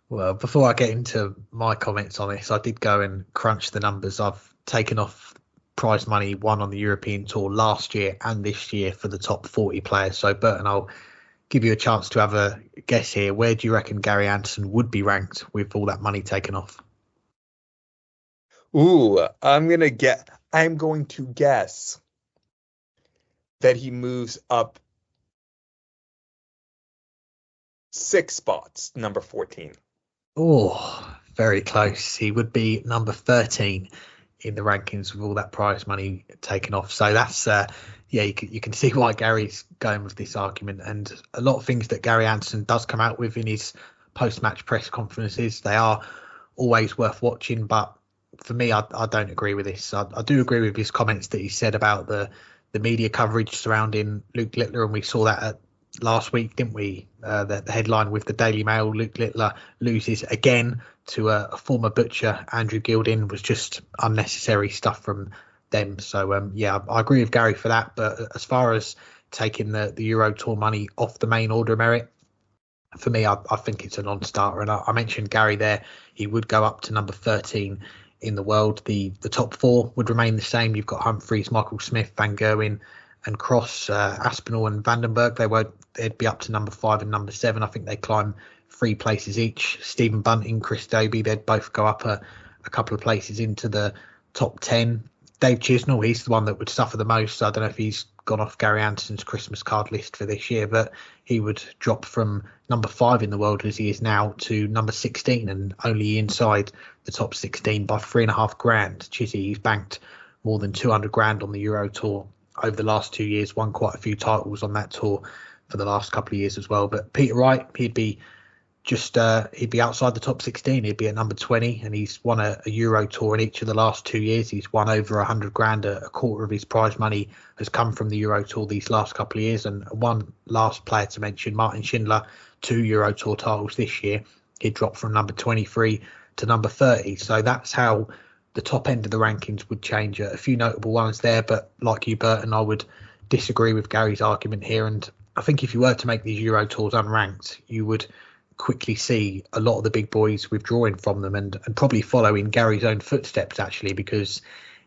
Well, before I get into my comments on this, I did go and crunch the numbers. I've taken off prize money won on the European Tour last year and this year for the top 40 players. So, Burton, I'll give you a chance to have a guess here. Where do you reckon Gary Anderson would be ranked with all that money taken off? I'm going to guess that he moves up 6 spots, number 14. Oh, very close. He would be number 13 in the rankings with all that prize money taken off. So that's, you can see why Gary's going with this argument. And a lot of things that Gary Anderson does come out with in his post-match press conferences, they are always worth watching. But for me, I don't agree with this. I do agree with his comments that he said about the media coverage surrounding Luke Littler, and we saw that last week, didn't we? The headline with the Daily Mail, Luke Littler loses again to a former butcher, Andrew Gilding, was just unnecessary stuff from them. So, I agree with Gary for that. But as far as taking the Euro Tour money off the main Order of Merit, for me, I think it's a non-starter. And I mentioned Gary there. He would go up to number 13 in the world. The top 4 would remain the same. You've got Humphreys, Michael Smith, Van Gerwen and Cross, Aspinall and Vandenberg. They'd be up to number 5 and number 7. I think they climb 3 places each. Stephen Bunting, Chris Dobey, they'd both go up a couple of places into the top 10. Dave Chisnall, he's the one that would suffer the most. I don't know if he's gone off Gary Anderson's Christmas card list for this year, but he would drop from number 5 in the world as he is now to number 16 and only inside the top 16 by $3,500. Chizzy, he's banked more than 200 grand on the Euro Tour over the last 2 years, won quite a few titles on that tour for the last couple of years as well. But Peter Wright, he'd be outside the top 16. He'd be at number 20, and he's won a Euro Tour in each of the last 2 years. He's won over 100 grand. A quarter of his prize money has come from the Euro Tour these last couple of years. And one last player to mention, Martin Schindler, 2 Euro Tour titles this year. He'd dropped from number 23 to number 30. So that's how the top end of the rankings would change. A few notable ones there, but like you, Burton, I would disagree with Gary's argument here. And I think if you were to make these Euro Tours unranked, you would quickly see a lot of the big boys withdrawing from them and probably follow in Gary's own footsteps, actually, because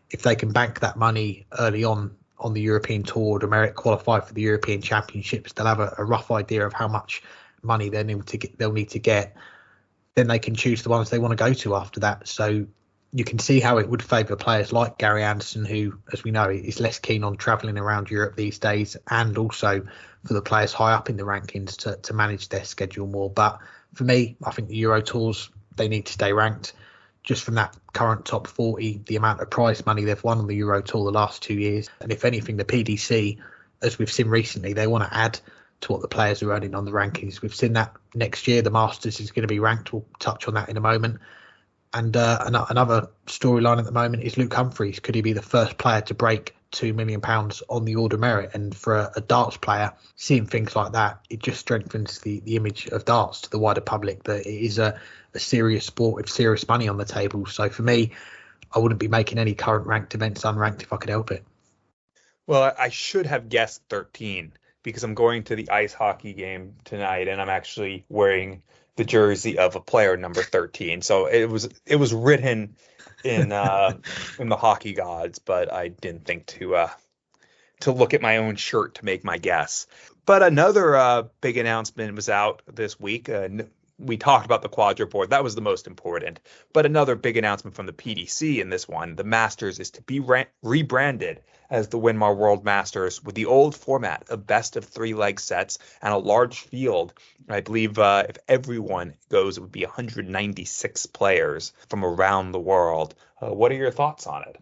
if they can bank that money early on the European Tour to merit qualify for the European Championships, they'll have a rough idea of how much money they'll need to get. Then they can choose the ones they want to go to after that. So you can see how it would favour players like Gary Anderson, who, as we know, is less keen on travelling around Europe these days, and also for the players high up in the rankings to manage their schedule more. But for me, I think the Euro Tours, they need to stay ranked. Just from that current top 40, the amount of prize money they've won on the Euro Tour the last 2 years. And if anything, the PDC, as we've seen recently, they want to add to what the players are earning on the rankings. We've seen that next year, the Masters is going to be ranked. We'll touch on that in a moment. And another storyline at the moment is Luke Humphreys. Could he be the first player to break £2 million on the Order of Merit? And for a darts player, seeing things like that, it just strengthens the image of darts to the wider public, that it is a serious sport with serious money on the table. So for me, I wouldn't be making any current ranked events unranked if I could help it. Well, I should have guessed 13 because I'm going to the ice hockey game tonight, and I'm actually wearing the jersey of a player number 13. So it was written in the hockey gods, but I didn't think to look at my own shirt to make my guess. But another big announcement was out this week. We talked about the quadro board. That was the most important. But another big announcement from the PDC in this one, the Masters is to be rebranded as the Winmau World Masters with the old format of best of 3 leg sets and a large field. I believe if everyone goes, it would be 196 players from around the world. What are your thoughts on it?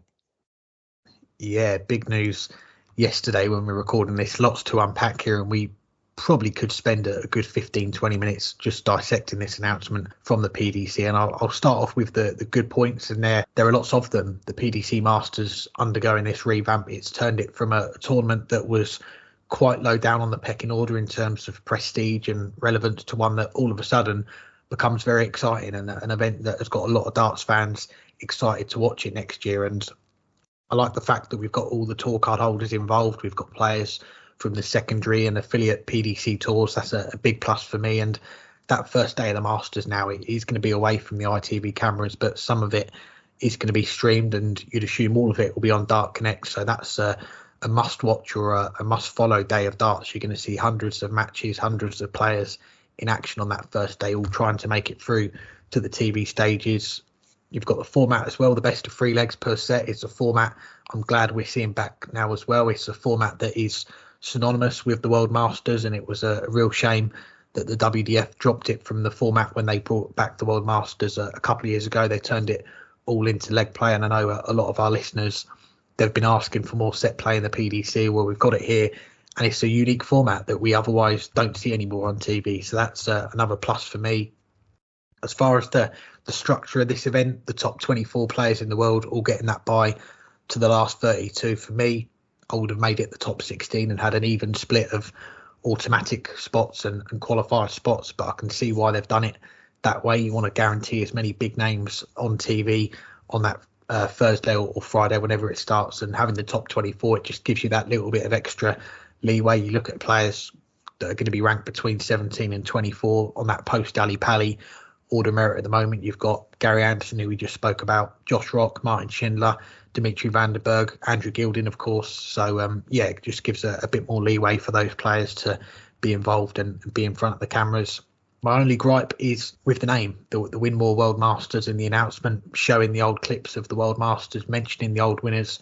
Yeah, big news yesterday when we're recording this. Lots to unpack here, and we probably could spend a good 15-20 minutes just dissecting this announcement from the PDC, and I'll start off with the good points, and there are lots of them. The PDC Masters undergoing this revamp, it's turned it from a tournament that was quite low down on the pecking order in terms of prestige and relevance to one that all of a sudden becomes very exciting, and an event that has got a lot of darts fans excited to watch it next year. And I like the fact that we've got all the tour card holders involved. We've got players from the secondary and affiliate PDC tours. That's a big plus for me. And that first day of the Masters now, it is going to be away from the ITV cameras, but some of it is going to be streamed, and you'd assume all of it will be on Dart Connect. So that's a must watch or a must follow day of darts. You're going to see hundreds of matches, hundreds of players in action on that first day, all trying to make it through to the TV stages. You've got the format as well, the best of 3 legs per set. It's a format I'm glad we're seeing back now as well. It's a format that is synonymous with the World Masters, and it was a real shame that the WDF dropped it from the format when they brought back the World Masters a couple of years ago. They turned it all into leg play, and I know a lot of our listeners, they've been asking for more set play in the PDC. Well, we've got it here, and it's a unique format that we otherwise don't see anymore on TV. So that's another plus for me. As far as the structure of this event, the top 24 players in the world all getting that bye to the last 32. For me, I would have made it the top 16 and had an even split of automatic spots and qualifier spots, but I can see why they've done it that way. You want to guarantee as many big names on TV on that Thursday or Friday, whenever it starts, and having the top 24, it just gives you that little bit of extra leeway. You look at players that are going to be ranked between 17 and 24 on that post-Ali Pally Order of Merit at the moment. You've got Gary Anderson, who we just spoke about, Josh Rock, Martin Schindler, Dimitri Vandenberg, Andrew Gilding, of course. So, it just gives a bit more leeway for those players to be involved and be in front of the cameras. My only gripe is with the name, the Winmau World Masters, and the announcement showing the old clips of the World Masters, mentioning the old winners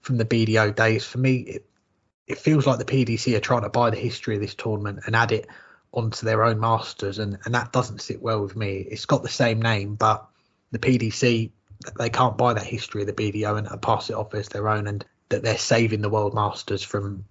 from the BDO days. For me, it feels like the PDC are trying to buy the history of this tournament and add it onto their own Masters, and that doesn't sit well with me. It's got the same name, but the PDC, they can't buy that history of the BDO and pass it off as their own, and that they're saving the World Masters from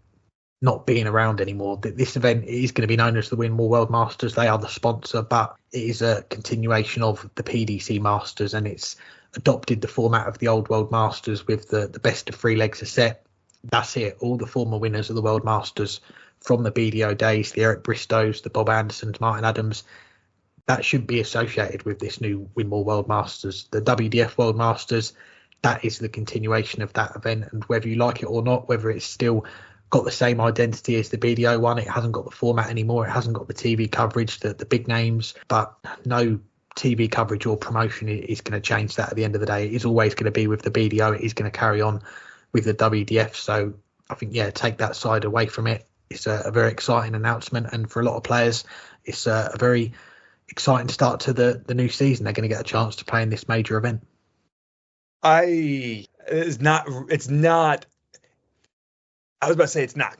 not being around anymore. This event is going to be known as the Winmau World Masters. They are the sponsor, but it is a continuation of the PDC Masters, and it's adopted the format of the old World Masters with the best of 3 legs a set. That's it. All the former winners of the World Masters from the BDO days, the Eric Bristows, the Bob Andersons, Martin Adams, that should be associated with this new Winmau World Masters. The WDF World Masters, that is the continuation of that event, and whether you like it or not, whether it's still got the same identity as the BDO one, it hasn't got the format anymore, it hasn't got the TV coverage, the big names, but no TV coverage or promotion is going to change that at the end of the day. It is always going to be with the BDO, it is going to carry on with the WDF. So I think, take that side away from it. It's a very exciting announcement, and for a lot of players, it's a very exciting start to the new season. They're going to get a chance to play in this major event. It's not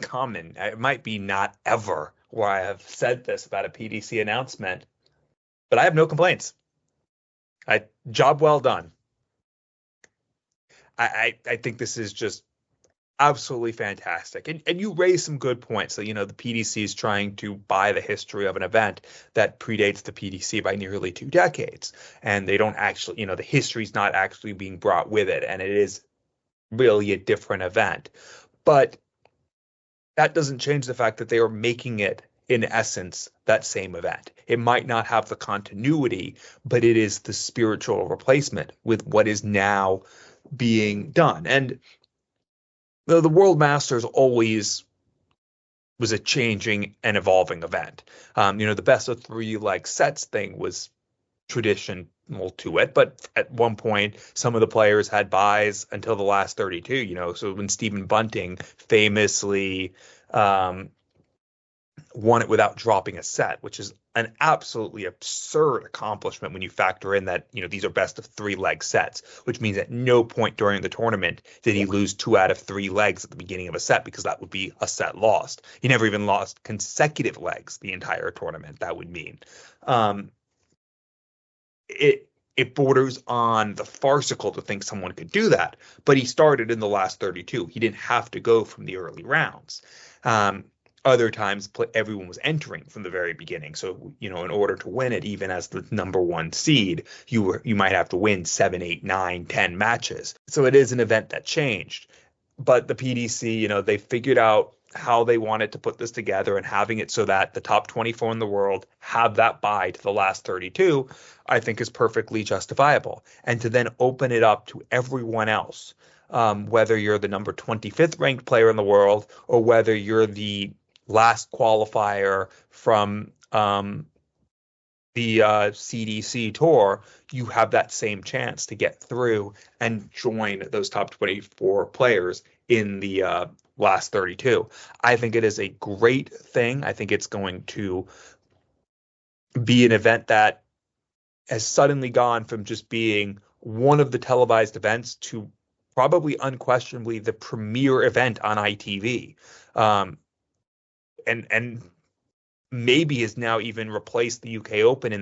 common. It might be not ever where I have said this about a PDC announcement, but I have no complaints. Job well done. I think this is just absolutely fantastic. And you raise some good points. So, the PDC is trying to buy the history of an event that predates the PDC by nearly 2 decades. And they don't actually, the history's not actually being brought with it. And it is really a different event. But that doesn't change the fact that they are making it, in essence, that same event. It might not have the continuity, but it is the spiritual replacement with what is now being done. And the World Masters always was a changing and evolving event. The best of 3 leg sets thing was traditional to it, but at one point some of the players had buys until the last 32. So when Stephen Bunting famously won it without dropping a set, which is an absolutely absurd accomplishment when you factor in that these are best of 3 leg sets, which means at no point during the tournament did he lose 2 out of 3 legs at the beginning of a set, because that would be a set lost. He never even lost consecutive legs the entire tournament. That would mean it borders on the farcical to think someone could do that, but he started in the last 32. He didn't have to go from the early rounds. Other times, everyone was entering from the very beginning. So, in order to win it, even as the number 1 seed, you might have to win 7, 8, 9, 10 matches. So it is an event that changed. But the PDC, they figured out how they wanted to put this together, and having it so that the top 24 in the world have that bye to the last 32, I think is perfectly justifiable. And to then open it up to everyone else, whether you're the number 25th ranked player in the world, or whether you're the last qualifier from the CDC tour, you have that same chance to get through and join those top 24 players in the last 32. I think it is a great thing. I think it's going to be an event that has suddenly gone from just being one of the televised events to probably unquestionably the premier event on ITV. And maybe has now even replaced the UK Open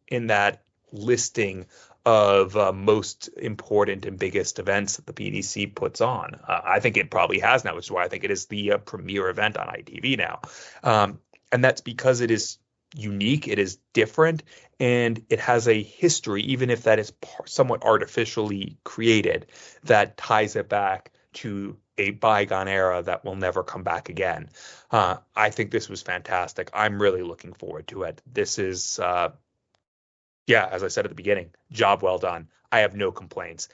in that listing of most important and biggest events that the PDC puts on. I think it probably has now, which is why I think it is the premier event on ITV now. And that's because it is unique, it is different, and it has a history, even if that is somewhat artificially created, that ties it back to a bygone era that will never come back again. I think this was fantastic. I'm really looking forward to it. This is, as I said at the beginning, job well done. I have no complaints.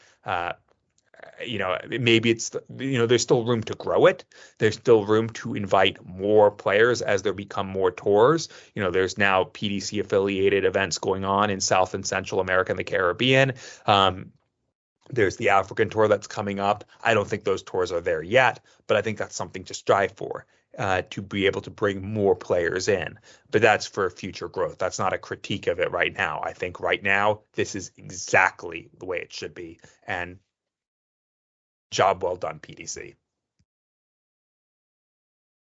Maybe it's, there's still room to grow it. There's still room to invite more players as there become more tours. There's now PDC affiliated events going on in South and Central America and the Caribbean. There's the African tour that's coming up. I don't think those tours are there yet, but I think that's something to strive for, to be able to bring more players in. But that's for future growth. That's not a critique of it right now. I think right now, this is exactly the way it should be. And job well done, PDC.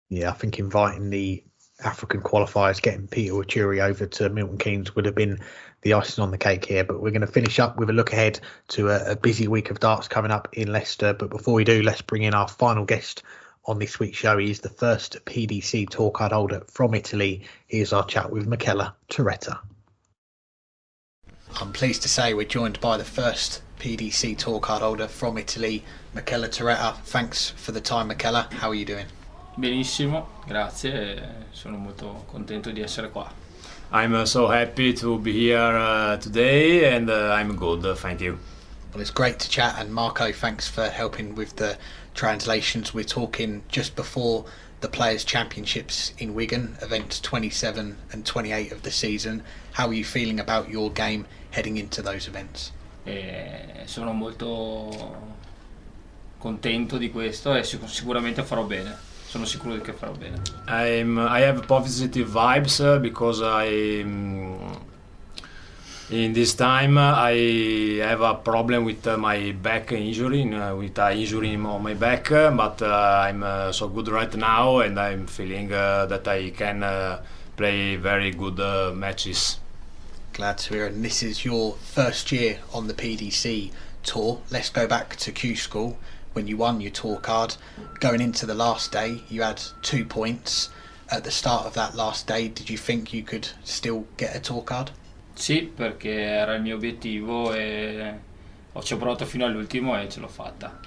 Yeah, I think inviting the African qualifiers, getting Peter Wachuri over to Milton Keynes would have been the icing on the cake here. But we're going to finish up with a look ahead to a busy week of darts coming up in Leicester. But before we do, let's bring in our final guest on this week's show. He's the first PDC tour card holder from Italy. Here's our chat with Michele Turetta. I'm pleased to say we're joined by the first PDC tour card holder from Italy, Michele Turetta. Thanks for the time, Michele. How are you doing? Benissimo, grazie, sono molto contento di essere qua. I'm so happy to be here today, and I'm good, thank you. Well, it's great to chat, and Marco, thanks for helping with the translations. We're talking just before the Players' Championships in Wigan, events 27 and 28 of the season. How are you feeling about your game heading into those events? Sono molto contento di questo e sicuramente farò bene. Sono sicuro che farò bene. I have positive vibes because in this time I have a problem with my back injury, with an injury on my back, but I'm so good right now, and I'm feeling that I can play very good matches. Glad to hear. And this is your first year on the PDC tour. Let's go back to Q School. When you won your tour card, going into the last day, you had 2 points. At the start of that last day, did you think you could still get a tour card? Sì, perché era il mio obiettivo e ci ho provato fino all'ultimo e ce l'ho fatta.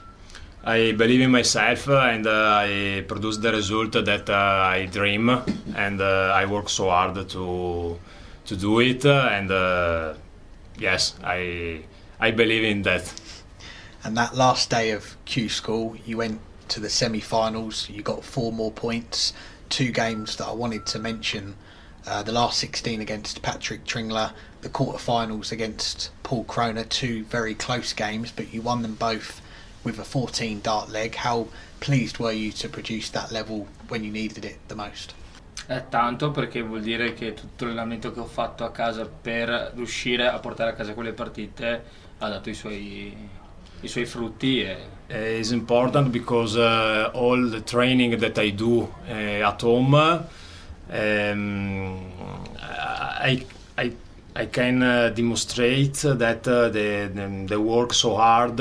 I believe in myself, and I produced the result that I dream, and I work so hard to do it, and yes, I believe in that. And that last day of Q School, you went to the semi-finals, you got 4 more points. two games that I wanted to mention. The last 16 against Patrick Tringler, the quarterfinals against Paul Kroner, two very close games, but you won them both with a 14 dart leg. How pleased were you to produce that level when you needed it the most? Tanto, perché vuol dire che tutto l'allenamento che ho fatto a casa per riuscire a portare a casa quelle partite ha dato i suoi frutti. It's important because all the training that I do at home, I can demonstrate that the work so hard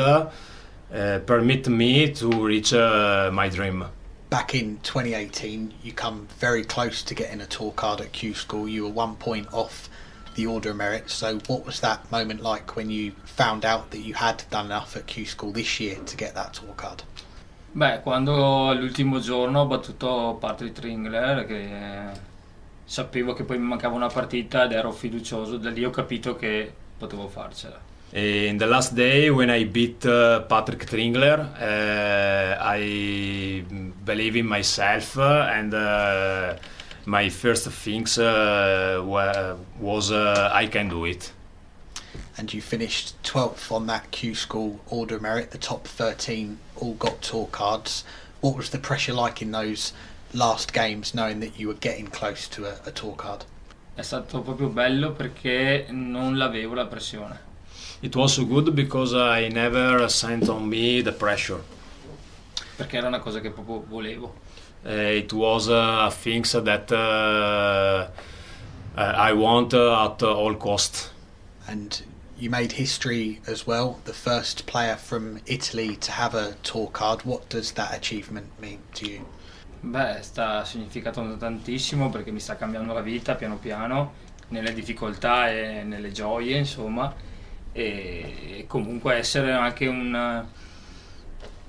permit me to reach my dream. Back in 2018, you come very close to getting a tour card at Q School. You were 1 point off the Order of Merit. So what was that moment like when you found out that you had done enough at Q School this year to get that tour card? Beh, quando l'ultimo giorno ho battuto Patrick Tringler, che sapevo che poi mi mancava una partita ed ero fiducioso, da lì ho capito che potevo farcela. In the last day when I beat Patrick Tringler, I believe in myself, and my first things was I can do it. And you finished 12th on that Q School Order of Merit. The top 13 all got tour cards. What was the pressure like in those last games, knowing that you were getting close to a tour card? È stato proprio bello perché non l'avevo la pressione. It was so good because I never sent on me the pressure. Perché era una cosa che proprio volevo. It was things that I want at all cost. And you made history as well, the first player from Italy to have a tour card. What does that achievement mean to you? Beh, sta significato tantissimo perché mi sta cambiando la vita piano piano, nelle difficoltà e nelle gioie, insomma, e comunque essere anche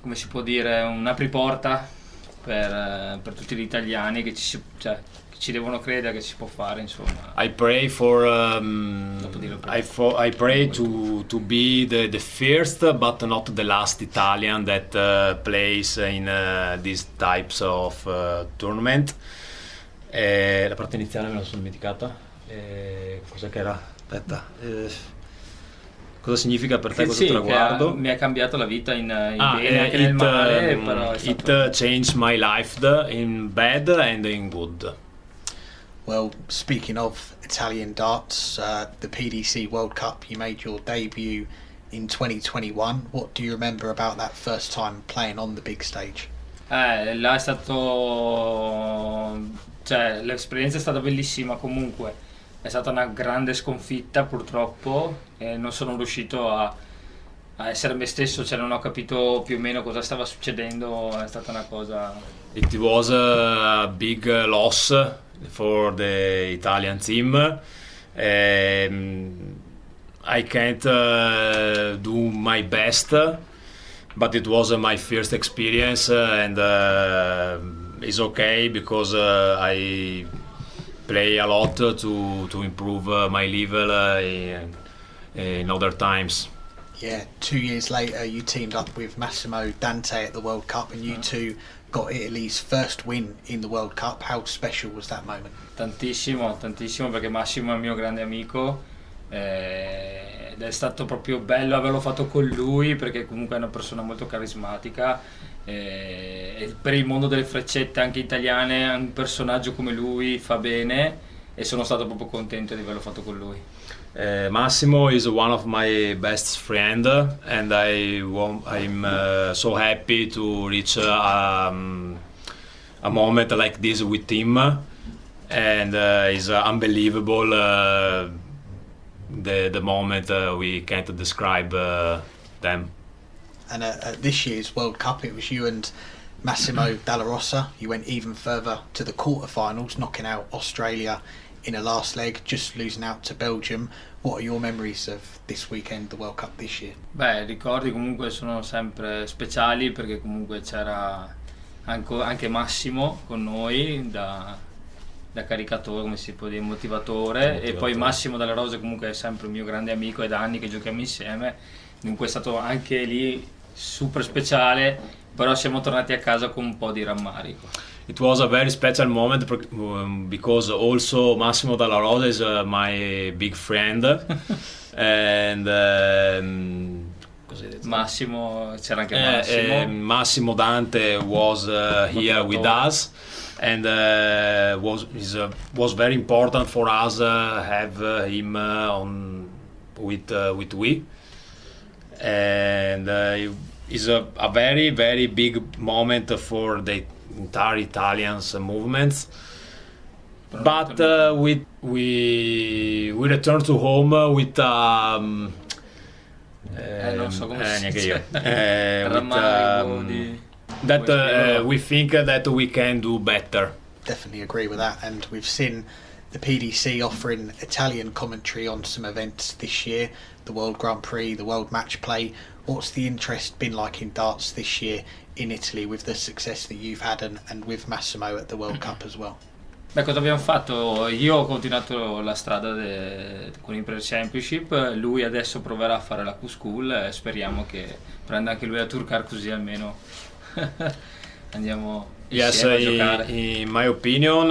come si può dire, un apriporta per tutti gli italiani che ci devono credere che si può fare, insomma. I pray for I pray to be the first but not the last Italian that plays in these types of tournament. La parte iniziale me la sono dimenticata. Cos'è che era? Aspetta. Cosa significa per te questo traguardo? Mi ha cambiato la vita in bene e anche nel male, però it changed my life in bad and in good. Well, speaking of Italian darts, the PDC World Cup, you made your debut in 2021. What do you remember about that first time playing on the big stage? Là è stato... l'esperienza è stata bellissima comunque. È stata una grande sconfitta purtroppo e non sono riuscito a essere me stesso, non ho capito più o meno cosa stava succedendo, è stata una cosa... It was a big loss for the Italian team. I can't do my best, but it was my first experience, and it's okay because I play a lot to improve my level in other times. Yeah, 2 years later you teamed up with Massimo Dante at the World Cup and you two got Italy's first win in the World Cup. How special was that moment? Tantissimo, tantissimo, perché Massimo è il mio grande amico ed è stato proprio bello averlo fatto con lui, perché comunque è una persona molto carismatica e per il mondo delle freccette anche italiane un personaggio come lui fa bene e sono stato proprio contento di averlo fatto con lui. Massimo is one of my best friend, and I'm so happy to reach a moment like this with him, and it's unbelievable the moment we can't describe them. And at this year's World Cup, it was you and Massimo Dalla Rosa. You went even further to the quarterfinals, knocking out Australia in a last leg, just losing out to Belgium. What are your memories of this weekend, the World Cup this year? Beh, i ricordi comunque sono sempre speciali, perché comunque c'era anche Massimo con noi da caricatore, come si può dire, motivatore, e poi Massimo Dalla Rosa comunque è sempre un mio grande amico, è da anni che giochiamo insieme, dunque è stato anche lì super speciale. però siamo tornati a casa con un po' di rammarico. It was a very special moment because also Massimo Dalla Rosa is my big friend and Massimo, c'era anche Massimo. Massimo Dante was here with us, and was very important for us have him on with we, and is a very very big moment for the entire Italians movements. But we return to home with non so come si dice. We think that we can do better. Definitely agree with that, and we've seen the PDC offering Italian commentary on some events this year, the World Grand Prix, the World Match Play. What's the interest been like in darts this year in Italy with the success that you've had and with Massimo at the World Cup as well? Beh, cosa abbiamo fatto? Io ho continuato la strada con il Championship, lui adesso proverà a fare la Q-School e speriamo che prenda anche lui la Tourcar, così almeno andiamo insieme a giocare. In my opinion,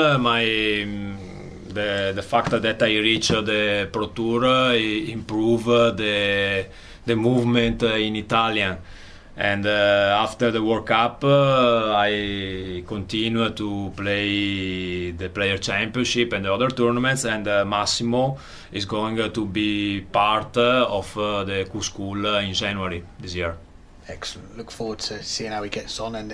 the fact that I reached the Pro Tour improve the movement in Italian. And after the World Cup, I continue to play the Player Championship and the other tournaments. And Massimo is going to be part of the Q-School in January this year. Excellent. Look forward to seeing how he gets on. And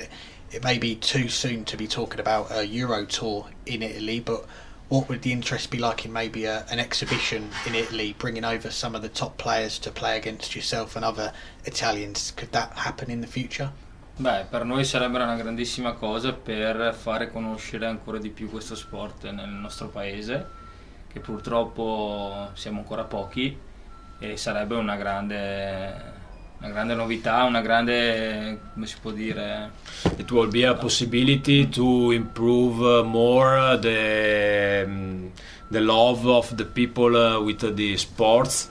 it may be too soon to be talking about a Euro Tour in Italy, but what would the interest be like in maybe an exhibition in Italy, bringing over some of the top players to play against yourself and other Italians? Could that happen in the future? Beh, per noi sarebbe una grandissima cosa per fare conoscere ancora di più questo sport nel nostro paese, che purtroppo siamo ancora pochi, e sarebbe una grande novità, una grande, come si può dire, it will be a possibility to improve more the love of the people with the sports,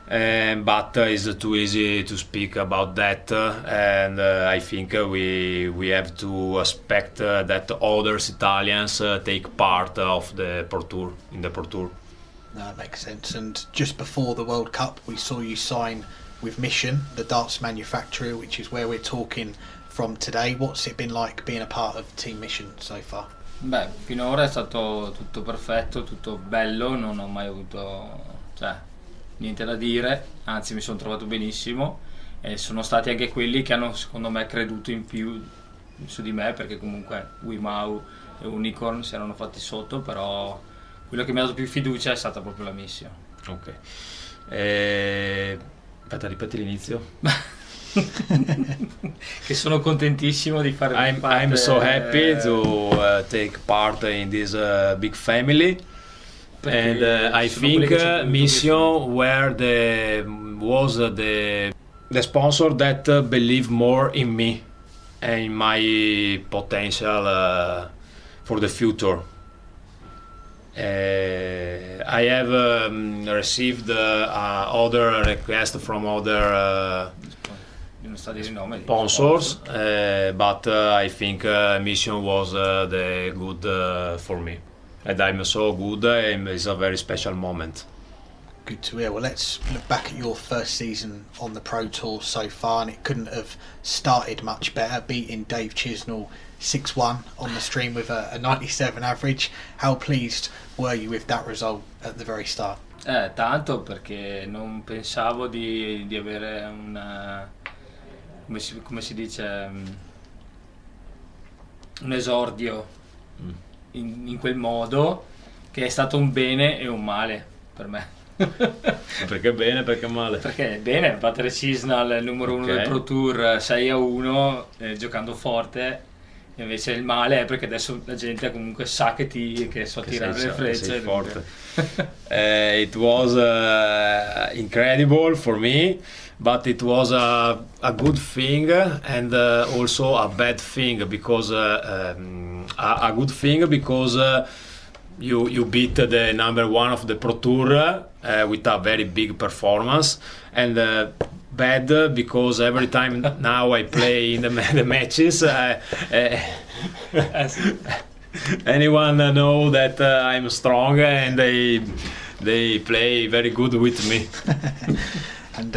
but it's too easy to speak about that, and I think we have to expect that others Italians take part of the Pro Tour, in the Pro Tour. No, that makes sense. And just before the World Cup, we saw you sign with Mission, the darts manufacturer, which is where we're talking from today. What's it been like being a part of Team Mission so far? Beh, finora è stato tutto perfetto, tutto bello, non ho mai avuto niente da dire, anzi mi sono trovato benissimo, e sono stati anche quelli che hanno secondo me creduto in più su di me, perché comunque Winmau e Unicorn si erano fatti sotto, però quello che mi ha dato più fiducia è stata proprio la Mission. Ok. Aspetta, ripeti l'inizio. Che sono contentissimo di fare parte. I'm so happy to take part in this big family, and I think Mission was the sponsor that believed more in me and in my potential for the future. I have received other requests from other sponsors, but I think Mission was the good for me, and I'm so good, and it's a very special moment. Good to hear. Well, let's look back at your first season on the Pro Tour so far, and it couldn't have started much better, beating Dave Chisnell 6-1 on the stream with a 97 average. How pleased were you with that result at the very start? Tanto, perché non pensavo di avere come si dice, un esordio in quel modo, che è stato un bene e un male per me. Perché bene, perché male? Perché è bene battere Chisnell, il numero 1 del Pro Tour, 6-1, giocando forte. Invece il male è perché adesso la gente comunque sa che so tirare le frecce. Sei forte. It was incredible for me, but it was a good thing and also a bad thing, because a good thing because you beat the number 1 of the Pro Tour with a very big performance, and bad because every time now I play in the matches, anyone know that I'm strong and they play very good with me. And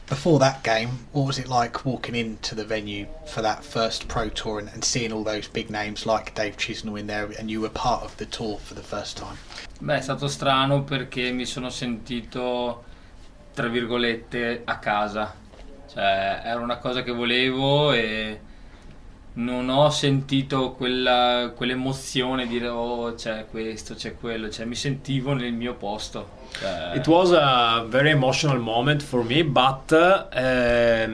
before that game, what was it like walking into the venue for that first Pro Tour and seeing all those big names like Dave Chisnell in there, and you were part of the tour for the first time? Beh, è stato strano perché mi sono sentito, tra virgolette, a casa. Cioè, era una cosa che volevo e non ho sentito quell'emozione di dire oh c'è questo, c'è quello, cioè mi sentivo nel mio posto. It was a very emotional moment for me, but I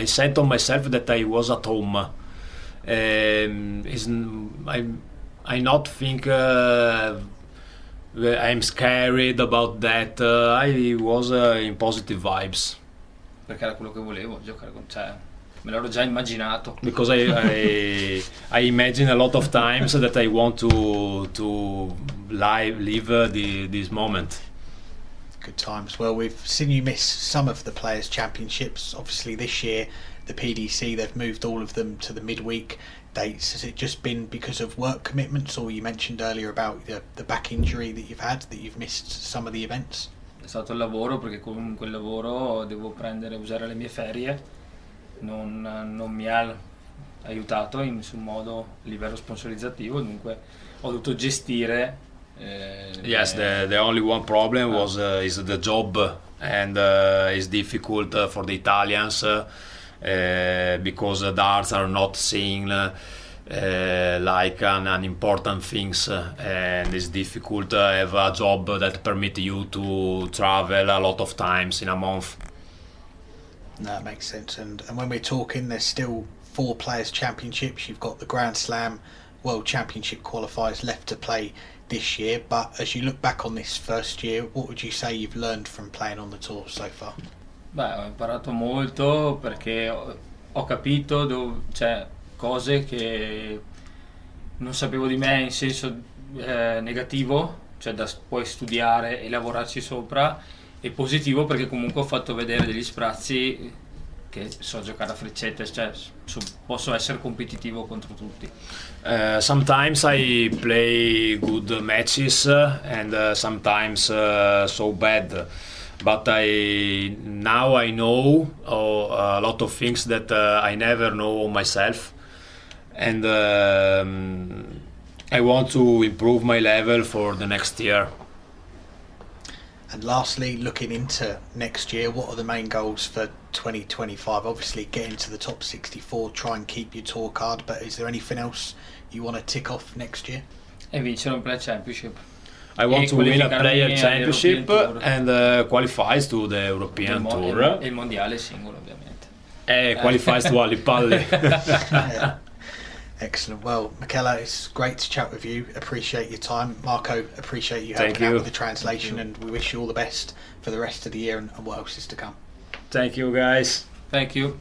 said to myself that I was at home. I not think I'm scared about that. I was in positive vibes. Perché era quello che volevo, giocare con, cioè, me l'ero già immaginato. Because I imagine a lot of times that I want to live this moment. Good times. Well, we've seen you miss some of the Players' Championships. Obviously, this year, the PDC, they've moved all of them to the midweek dates. Has it just been because of work commitments, or you mentioned earlier about the back injury that you've had, that you've missed some of the events? È stato il lavoro, perché con quel lavoro devo usare le mie ferie, non mi ha aiutato in nessun modo a livello sponsorizzativo, dunque ho dovuto gestire. Yes, the only one problem was is the job, and it's difficult for the Italians because darts are not seen like an important things, and it's difficult to have a job that permit you to travel a lot of times in a month. No, that makes sense. And when we're talking, there's still 4 Players' Championships. You've got the Grand Slam World Championship qualifiers left to play this year, but as you look back on this first year, what would you say you've learned from playing on the tour so far? Beh, ho imparato molto perché ho capito cioè, cose che non sapevo di me in senso negativo, cioè da poi studiare e lavorarci sopra, e positivo perché comunque ho fatto vedere degli sprazzi che so giocare a freccette, cioè posso essere competitivo contro tutti. Sometimes I play good matches and sometimes so bad, but now I know a lot of things that I never know myself, and I want to improve my level for the next year. And lastly, looking into next year, what are the main goals for 2025? Obviously, get into the top 64, try and keep your tour card, but is there anything else you want to tick off next year? E vincere un Player Championship. I want to win a Player Championship and qualifies to the European Tour. E il mondiale singolo, ovviamente. Qualifies to alle palle. Yeah. Excellent. Well, Michele, it's great to chat with you. Appreciate your time. Marco, appreciate you helping out with the translation, and we wish you all the best for the rest of the year and what else is to come. Thank you, guys. Thank you.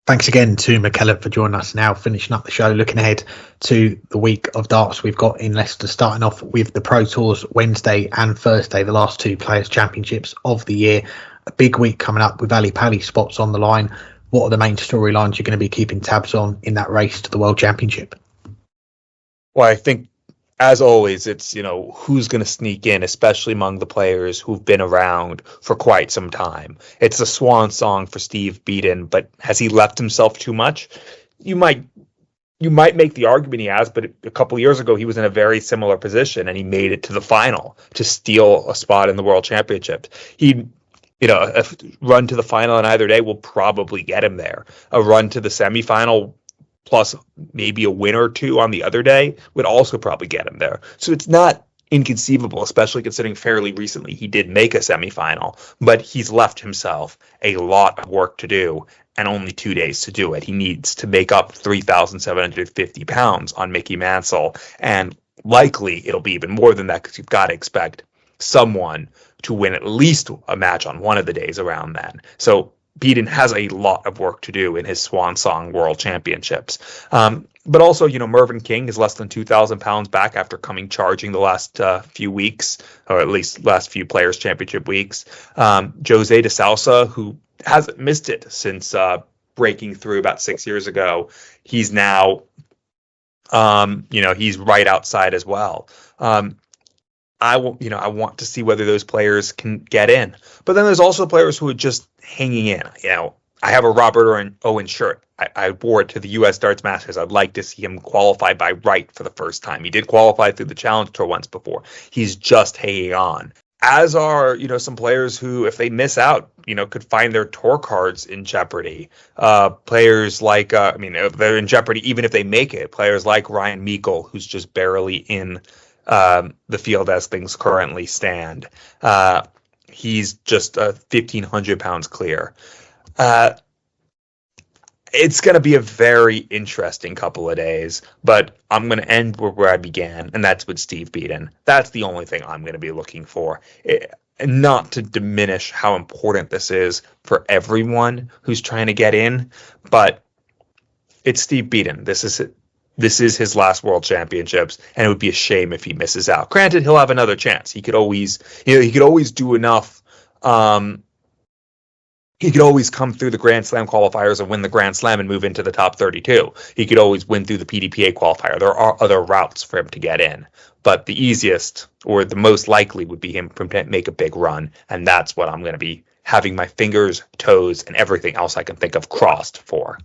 Thanks again to Michele for joining us. Now finishing up the show, looking ahead to the week of darts we've got in Leicester, starting off with the Pro Tours Wednesday and Thursday, the last 2 Players' Championships of the year. A big week coming up with Ali Pali spots on the line. What are the main storylines you're going to be keeping tabs on in that race to the World Championship? Well, I think, as always, it's, who's going to sneak in, especially among the players who've been around for quite some time. It's a swan song for Steve Beaton, but has he left himself too much? You might make the argument he has, but a couple of years ago, he was in a very similar position, and he made it to the final to steal a spot in the World Championship. A run to the final on either day will probably get him there. A run to the semifinal plus maybe a win or 2 on the other day would also probably get him there. So it's not inconceivable, especially considering fairly recently he did make a semifinal, but he's left himself a lot of work to do and only 2 days to do it. He needs to make up 3,750 pounds on Mickey Mansell, and likely it'll be even more than that because you've got to expect someone to win at least a match on one of the days around then. So Beaton has a lot of work to do in his Swan Song World Championships. But also, Mervyn King is less than 2,000 pounds back after coming charging the last few weeks, or at least last few Players' Championship weeks. Jose de Sousa, who hasn't missed it since breaking through about 6 years ago, he's now, he's right outside as well. I want to see whether those players can get in. But then there's also players who are just hanging in. I have a Robert Owen shirt. I wore it to the U.S. Darts Masters. I'd like to see him qualify by right for the first time. He did qualify through the Challenge Tour once before. He's just hanging on. As are, some players who, if they miss out, could find their tour cards in jeopardy. Players like, they're in jeopardy even if they make it. Players like Ryan Meikle, who's just barely in the field as things currently stand. He's just 1,500 pounds clear. It's going to be a very interesting couple of days, but I'm going to end where I began, and that's with Steve Beaton. That's the only thing I'm going to be looking for. Not to diminish how important this is for everyone who's trying to get in, but it's Steve Beaton. This is his last World Championships, and it would be a shame if he misses out. Granted, he'll have another chance. He could always do enough. He could always come through the Grand Slam qualifiers and win the Grand Slam and move into the top 32. He could always win through the PDPA qualifier. There are other routes for him to get in, but the easiest or the most likely would be him to make a big run, and that's what I'm going to be having my fingers, toes, and everything else I can think of crossed for.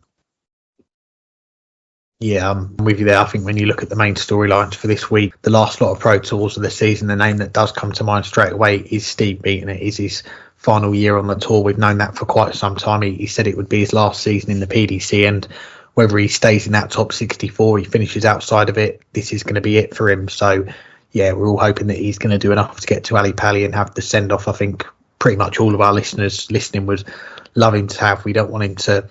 Yeah, I'm with you there. I think when you look at the main storylines for this week, the last lot of Pro Tours of the season, the name that does come to mind straight away is Steve Beaton. It is his final year on the tour. We've known that for quite some time. He said it would be his last season in the PDC, and whether he stays in that top 64, he finishes outside of it, this is going to be it for him. So, yeah, we're all hoping that he's going to do enough to get to Ali Pali and have the send-off. I think pretty much all of our listeners listening would love him to have. We don't want him to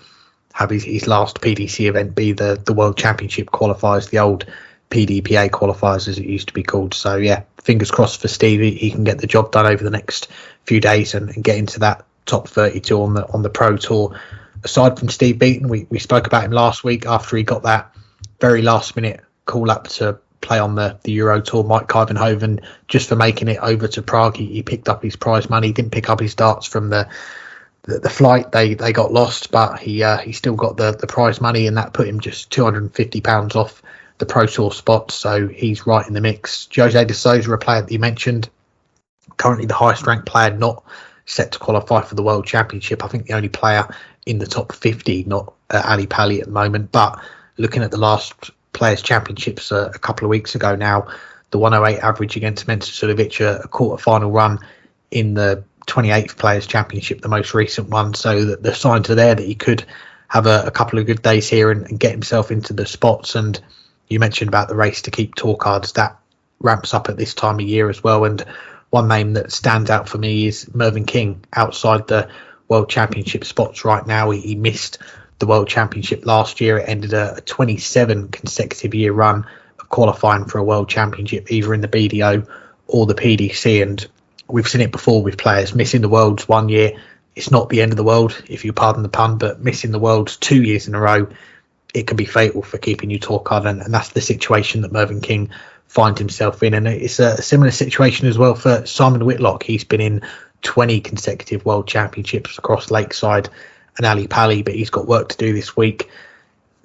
have his last PDC event be the World Championship qualifiers, the old PDPA qualifiers as it used to be called. So yeah, fingers crossed for Stevie. He can get the job done over the next few days and get into that top 32 on the Pro Tour. Aside from Steve Beaton, we spoke about him last week after he got that very last minute call up to play on the Euro Tour. Mike Kivenhoven, just for making it over to Prague, he picked up his prize money. He didn't pick up his darts from the flight. They got lost, but he still got the prize money, and that put him just £250 off the Pro Tour spot. So he's right in the mix. Jose de Sousa, a player that you mentioned, currently the highest ranked player not set to qualify for the World Championship. I think the only player in the top 50, not Ali Pali at the moment. But looking at the last Players Championships a couple of weeks ago now, the 108 average against Mensa Sudovic, a quarter-final run in the 28th Players Championship, the most recent one. So that the signs are there that he could have a couple of good days here and get himself into the spots. And you mentioned about the race to keep tour cards. That ramps up at this time of year as well. And one name that stands out for me is Mervyn King, outside the World Championship spots right now. He missed the World Championship last year. It ended a 27 consecutive year run of qualifying for a World Championship, either in the BDO or the PDC. And we've seen it before with players missing the Worlds 1 year. It's not the end of the world, if you pardon the pun, but missing the Worlds 2 years in a row, it can be fatal for keeping your tour card. And that's the situation that Mervyn King finds himself in. And it's a similar situation as well for Simon Whitlock. He's been in 20 consecutive World Championships across Lakeside and Ali Pali, but he's got work to do this week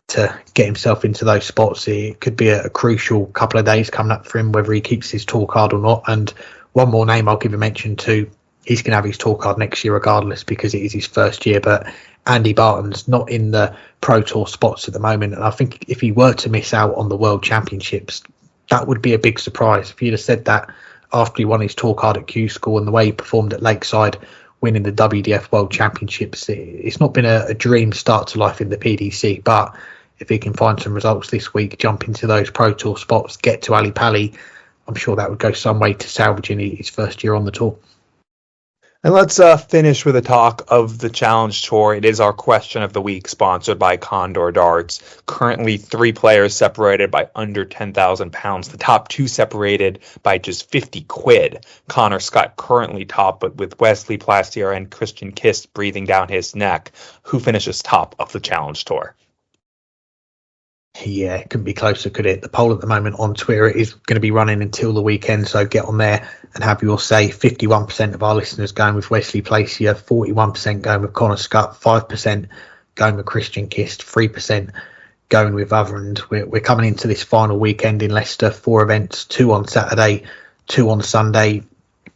to get himself into those spots. It could be a crucial couple of days coming up for him, whether he keeps his tour card or not. And one more name I'll give a mention to, he's going to have his tour card next year regardless because it is his first year, but Andy Barton's not in the Pro Tour spots at the moment. And I think if he were to miss out on the World Championships, that would be a big surprise. If you'd have said that after he won his tour card at Q School and the way he performed at Lakeside, winning the WDF World Championships, it's not been a dream start to life in the PDC. But if he can find some results this week, jump into those Pro Tour spots, get to Ali Pali, I'm sure that would go some way to salvaging his first year on the tour. And let's finish with a talk of the Challenge Tour. It is our question of the week, sponsored by Condor Darts. Currently, 3 players separated by under £10,000. The top 2 separated by just 50 quid. Connor Scott currently top, but with Wesley Plassier and Christian Kist breathing down his neck. Who finishes top of the Challenge Tour? Yeah, it couldn't be closer, could it? The poll at the moment on Twitter is going to be running until the weekend, so get on there and have your say. 51% of our listeners going with Wesley Plassier, 41% going with Connor Scott, 5% going with Christian Kist, 3% going with other. And we're coming into this final weekend in Leicester, 4 events, 2 on Saturday, 2 on Sunday,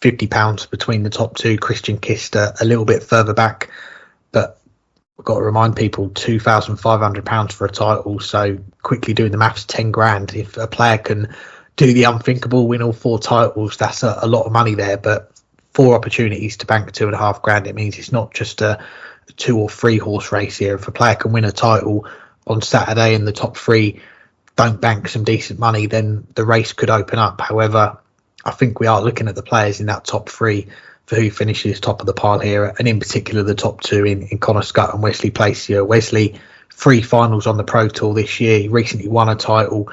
£50 between the top 2. Christian Kist a little bit further back, but we've got to remind people, £2,500 for a title. So quickly doing the maths, 10 grand. If a player can do the unthinkable, win all 4 titles, that's a lot of money there. But 4 opportunities to bank 2.5 grand, it means it's not just a 2 or 3 horse race here. If a player can win a title on Saturday and the top 3 don't bank some decent money, then the race could open up. However, I think we are looking at the players in that top 3 for who finishes top of the pile here, and in particular the top 2 in Connor Scott and Wesley Plassier. Wesley, 3 finals on the Pro Tour this year. He recently won a title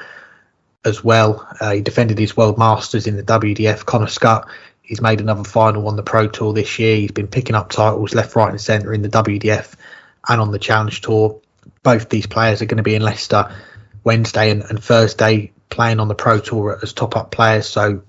as well. He defended his World Masters in the WDF. Connor Scott, he's made another final on the Pro Tour this year. He's been picking up titles left, right and centre in the WDF and on the Challenge Tour. Both these players are going to be in Leicester Wednesday and Thursday playing on the Pro Tour as top-up players, so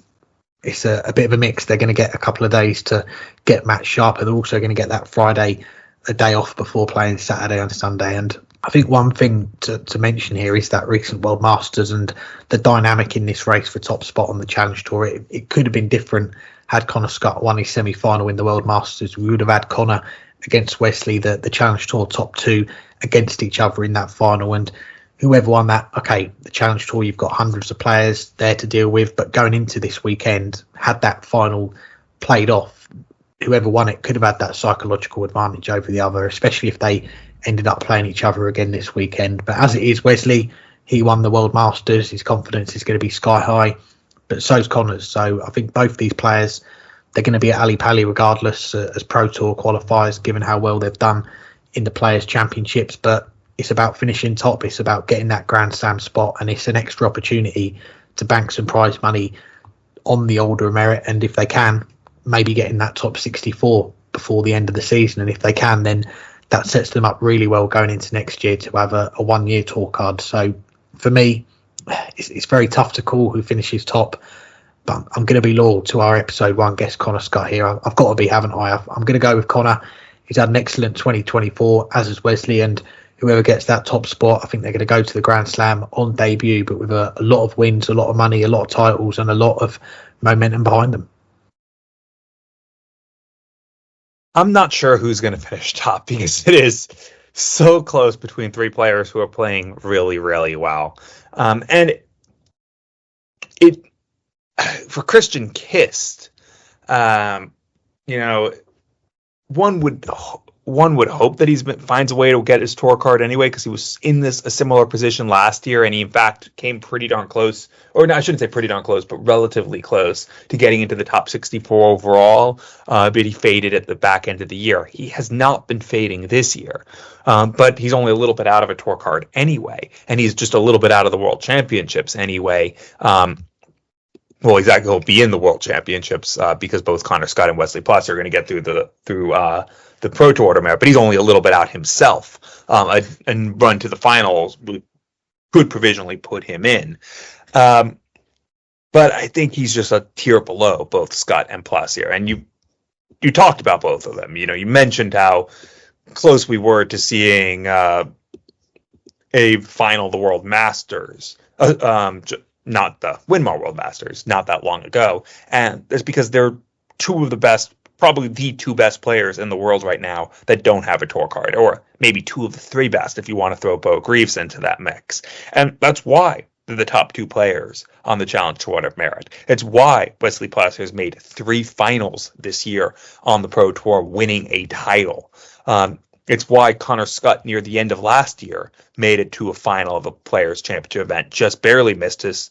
it's a bit of a mix. They're going to get a couple of days to get match sharper. They're also going to get that Friday a day off before playing Saturday and Sunday. And I think one thing to mention here is that recent World Masters and the dynamic in this race for top spot on the Challenge Tour. It could have been different had Connor Scott won his semi-final in the World Masters. We would have had Connor against Wesley, the Challenge Tour top 2 against each other in that final. And whoever won that, okay, the Challenge Tour, you've got hundreds of players there to deal with, but going into this weekend, had that final played off, whoever won it could have had that psychological advantage over the other, especially if they ended up playing each other again this weekend. But as it is, Wesley, he won the World Masters, his confidence is going to be sky high, but so's Connor's. So I think both these players, they're going to be at Ali Pali regardless as Pro Tour qualifiers, given how well they've done in the Players' Championships. But it's about finishing top. It's about getting that Grand Slam spot, and it's an extra opportunity to bank some prize money on the Order of Merit. And if they can, maybe getting that top 64 before the end of the season. And if they can, then that sets them up really well going into next year to have a 1-year tour card. So for me, it's very tough to call who finishes top, but I'm going to be loyal to our episode 1 guest, Connor Scott here. I've got to be, haven't I? I'm going to go with Connor. He's had an excellent 2024, as is Wesley, and whoever gets that top spot, I think they're going to go to the Grand Slam on debut, but with a lot of wins, a lot of money, a lot of titles, and a lot of momentum behind them. I'm not sure who's going to finish top because it is so close between 3 players who are playing really, really well. And it for Christian Kist, one would hope that finds a way to get his tour card anyway, because he was in a similar position last year, and he in fact came pretty darn close, or no, I shouldn't say pretty darn close, but relatively close to getting into the top 64 overall, but he faded at the back end of the year. He has not been fading this year, but he's only a little bit out of a tour card anyway, and he's just a little bit out of the World Championships anyway. Well, exactly, he'll be in the World Championships because both Connor Scott and Wesley Plassier are going to get through the Pro Tour Order of Merit, but he's only a little bit out himself. And run to the finals could provisionally put him in. But I think he's just a tier below both Scott and Plassier. And you talked about both of them. You mentioned how close we were to seeing a final of the World Masters. Not the Winmau World Masters, not that long ago. And that's because they're 2 of the best, probably the 2 best players in the world right now that don't have a tour card, or maybe 2 of the 3 best if you want to throw Bo Greaves into that mix. And that's why they're the top 2 players on the Challenge to Order of Merit. It's why Wesley Plassier has made 3 finals this year on the Pro Tour, winning a title. It's why Connor Scott, near the end of last year, made it to a final of a Players' Championship event, just barely missed his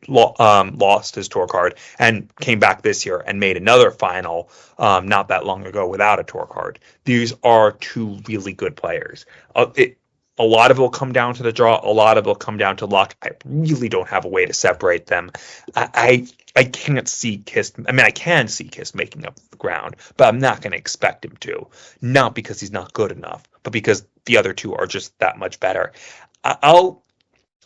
lost his tour card and came back this year and made another final not that long ago without a tour card. These are two really good players. A lot of it will come down to the draw. A lot of it will come down to luck. I really don't have a way to separate them. I can't see Kiss. I mean, I can see Kiss making up the ground, but I'm not going to expect him to. Not because he's not good enough, but because the other two are just that much better.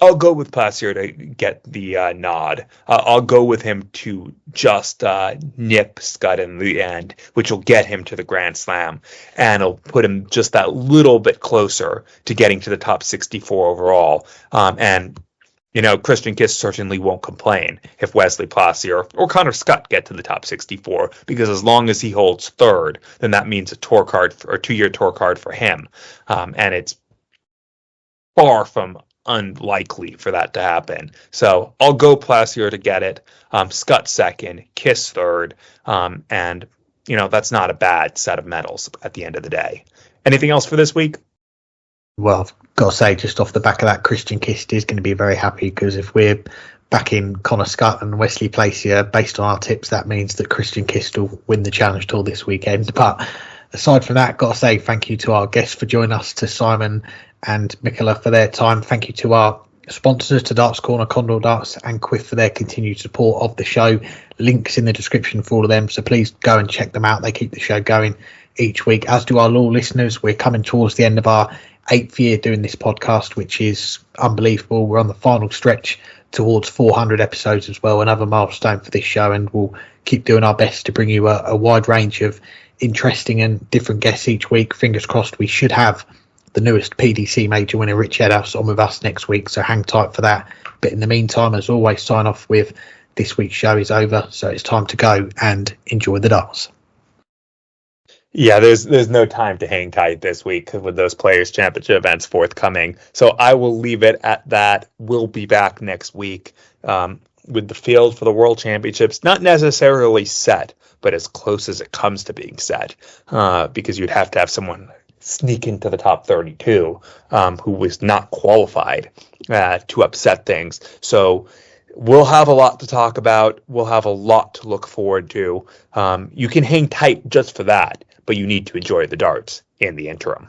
I'll go with Placier to get the nod. I'll go with him to just nip Scott in the end, which will get him to the Grand Slam, and it'll put him just that little bit closer to getting to the top 64 overall. And Christian Kiss certainly won't complain if Wesley Placier or Connor Scott get to the top 64, because as long as he holds third, then that means a tour card or 2-year tour card for him, and it's far from unlikely for that to happen. So I'll go Placier to get it, Scott second, Kiss third, and that's not a bad set of medals at the end of the day. Anything else for this week? Well, I've got to say, just off the back of that, Christian Kiss is going to be very happy, because if we're backing Connor Scott and Wesley Placier based on our tips, that means that Christian Kiss will win the Challenge Tour this weekend. But aside from that, got to say thank you to our guests for joining us, to Simon and Michele for their time. Thank you to our sponsors, to Darts Corner, Condor Darts and Quiff, for their continued support of the show. Links in the description for all of them, so please go and check them out. They keep the show going each week, as do our loyal listeners. We're coming towards the end of our 8th year doing this podcast, which is unbelievable. We're on the final stretch towards 400 episodes as well, another milestone for this show, and we'll keep doing our best to bring you a wide range of interesting and different guests each week. Fingers crossed we should have the newest PDC major winner, Ritchie Edhouse, on with us next week, so hang tight for that. But in the meantime, as always, sign off with this week's show is over, so it's time to go and enjoy the darts. Yeah, there's no time to hang tight this week with those Players' Championship events forthcoming. So I will leave it at that. We'll be back next week with the field for the World Championships, not necessarily set, but as close as it comes to being set, because you'd have to have someone sneak into the top 32 who was not qualified to upset things. So we'll have a lot to talk about. We'll have a lot to look forward to. You can hang tight just for that, but you need to enjoy the darts in the interim.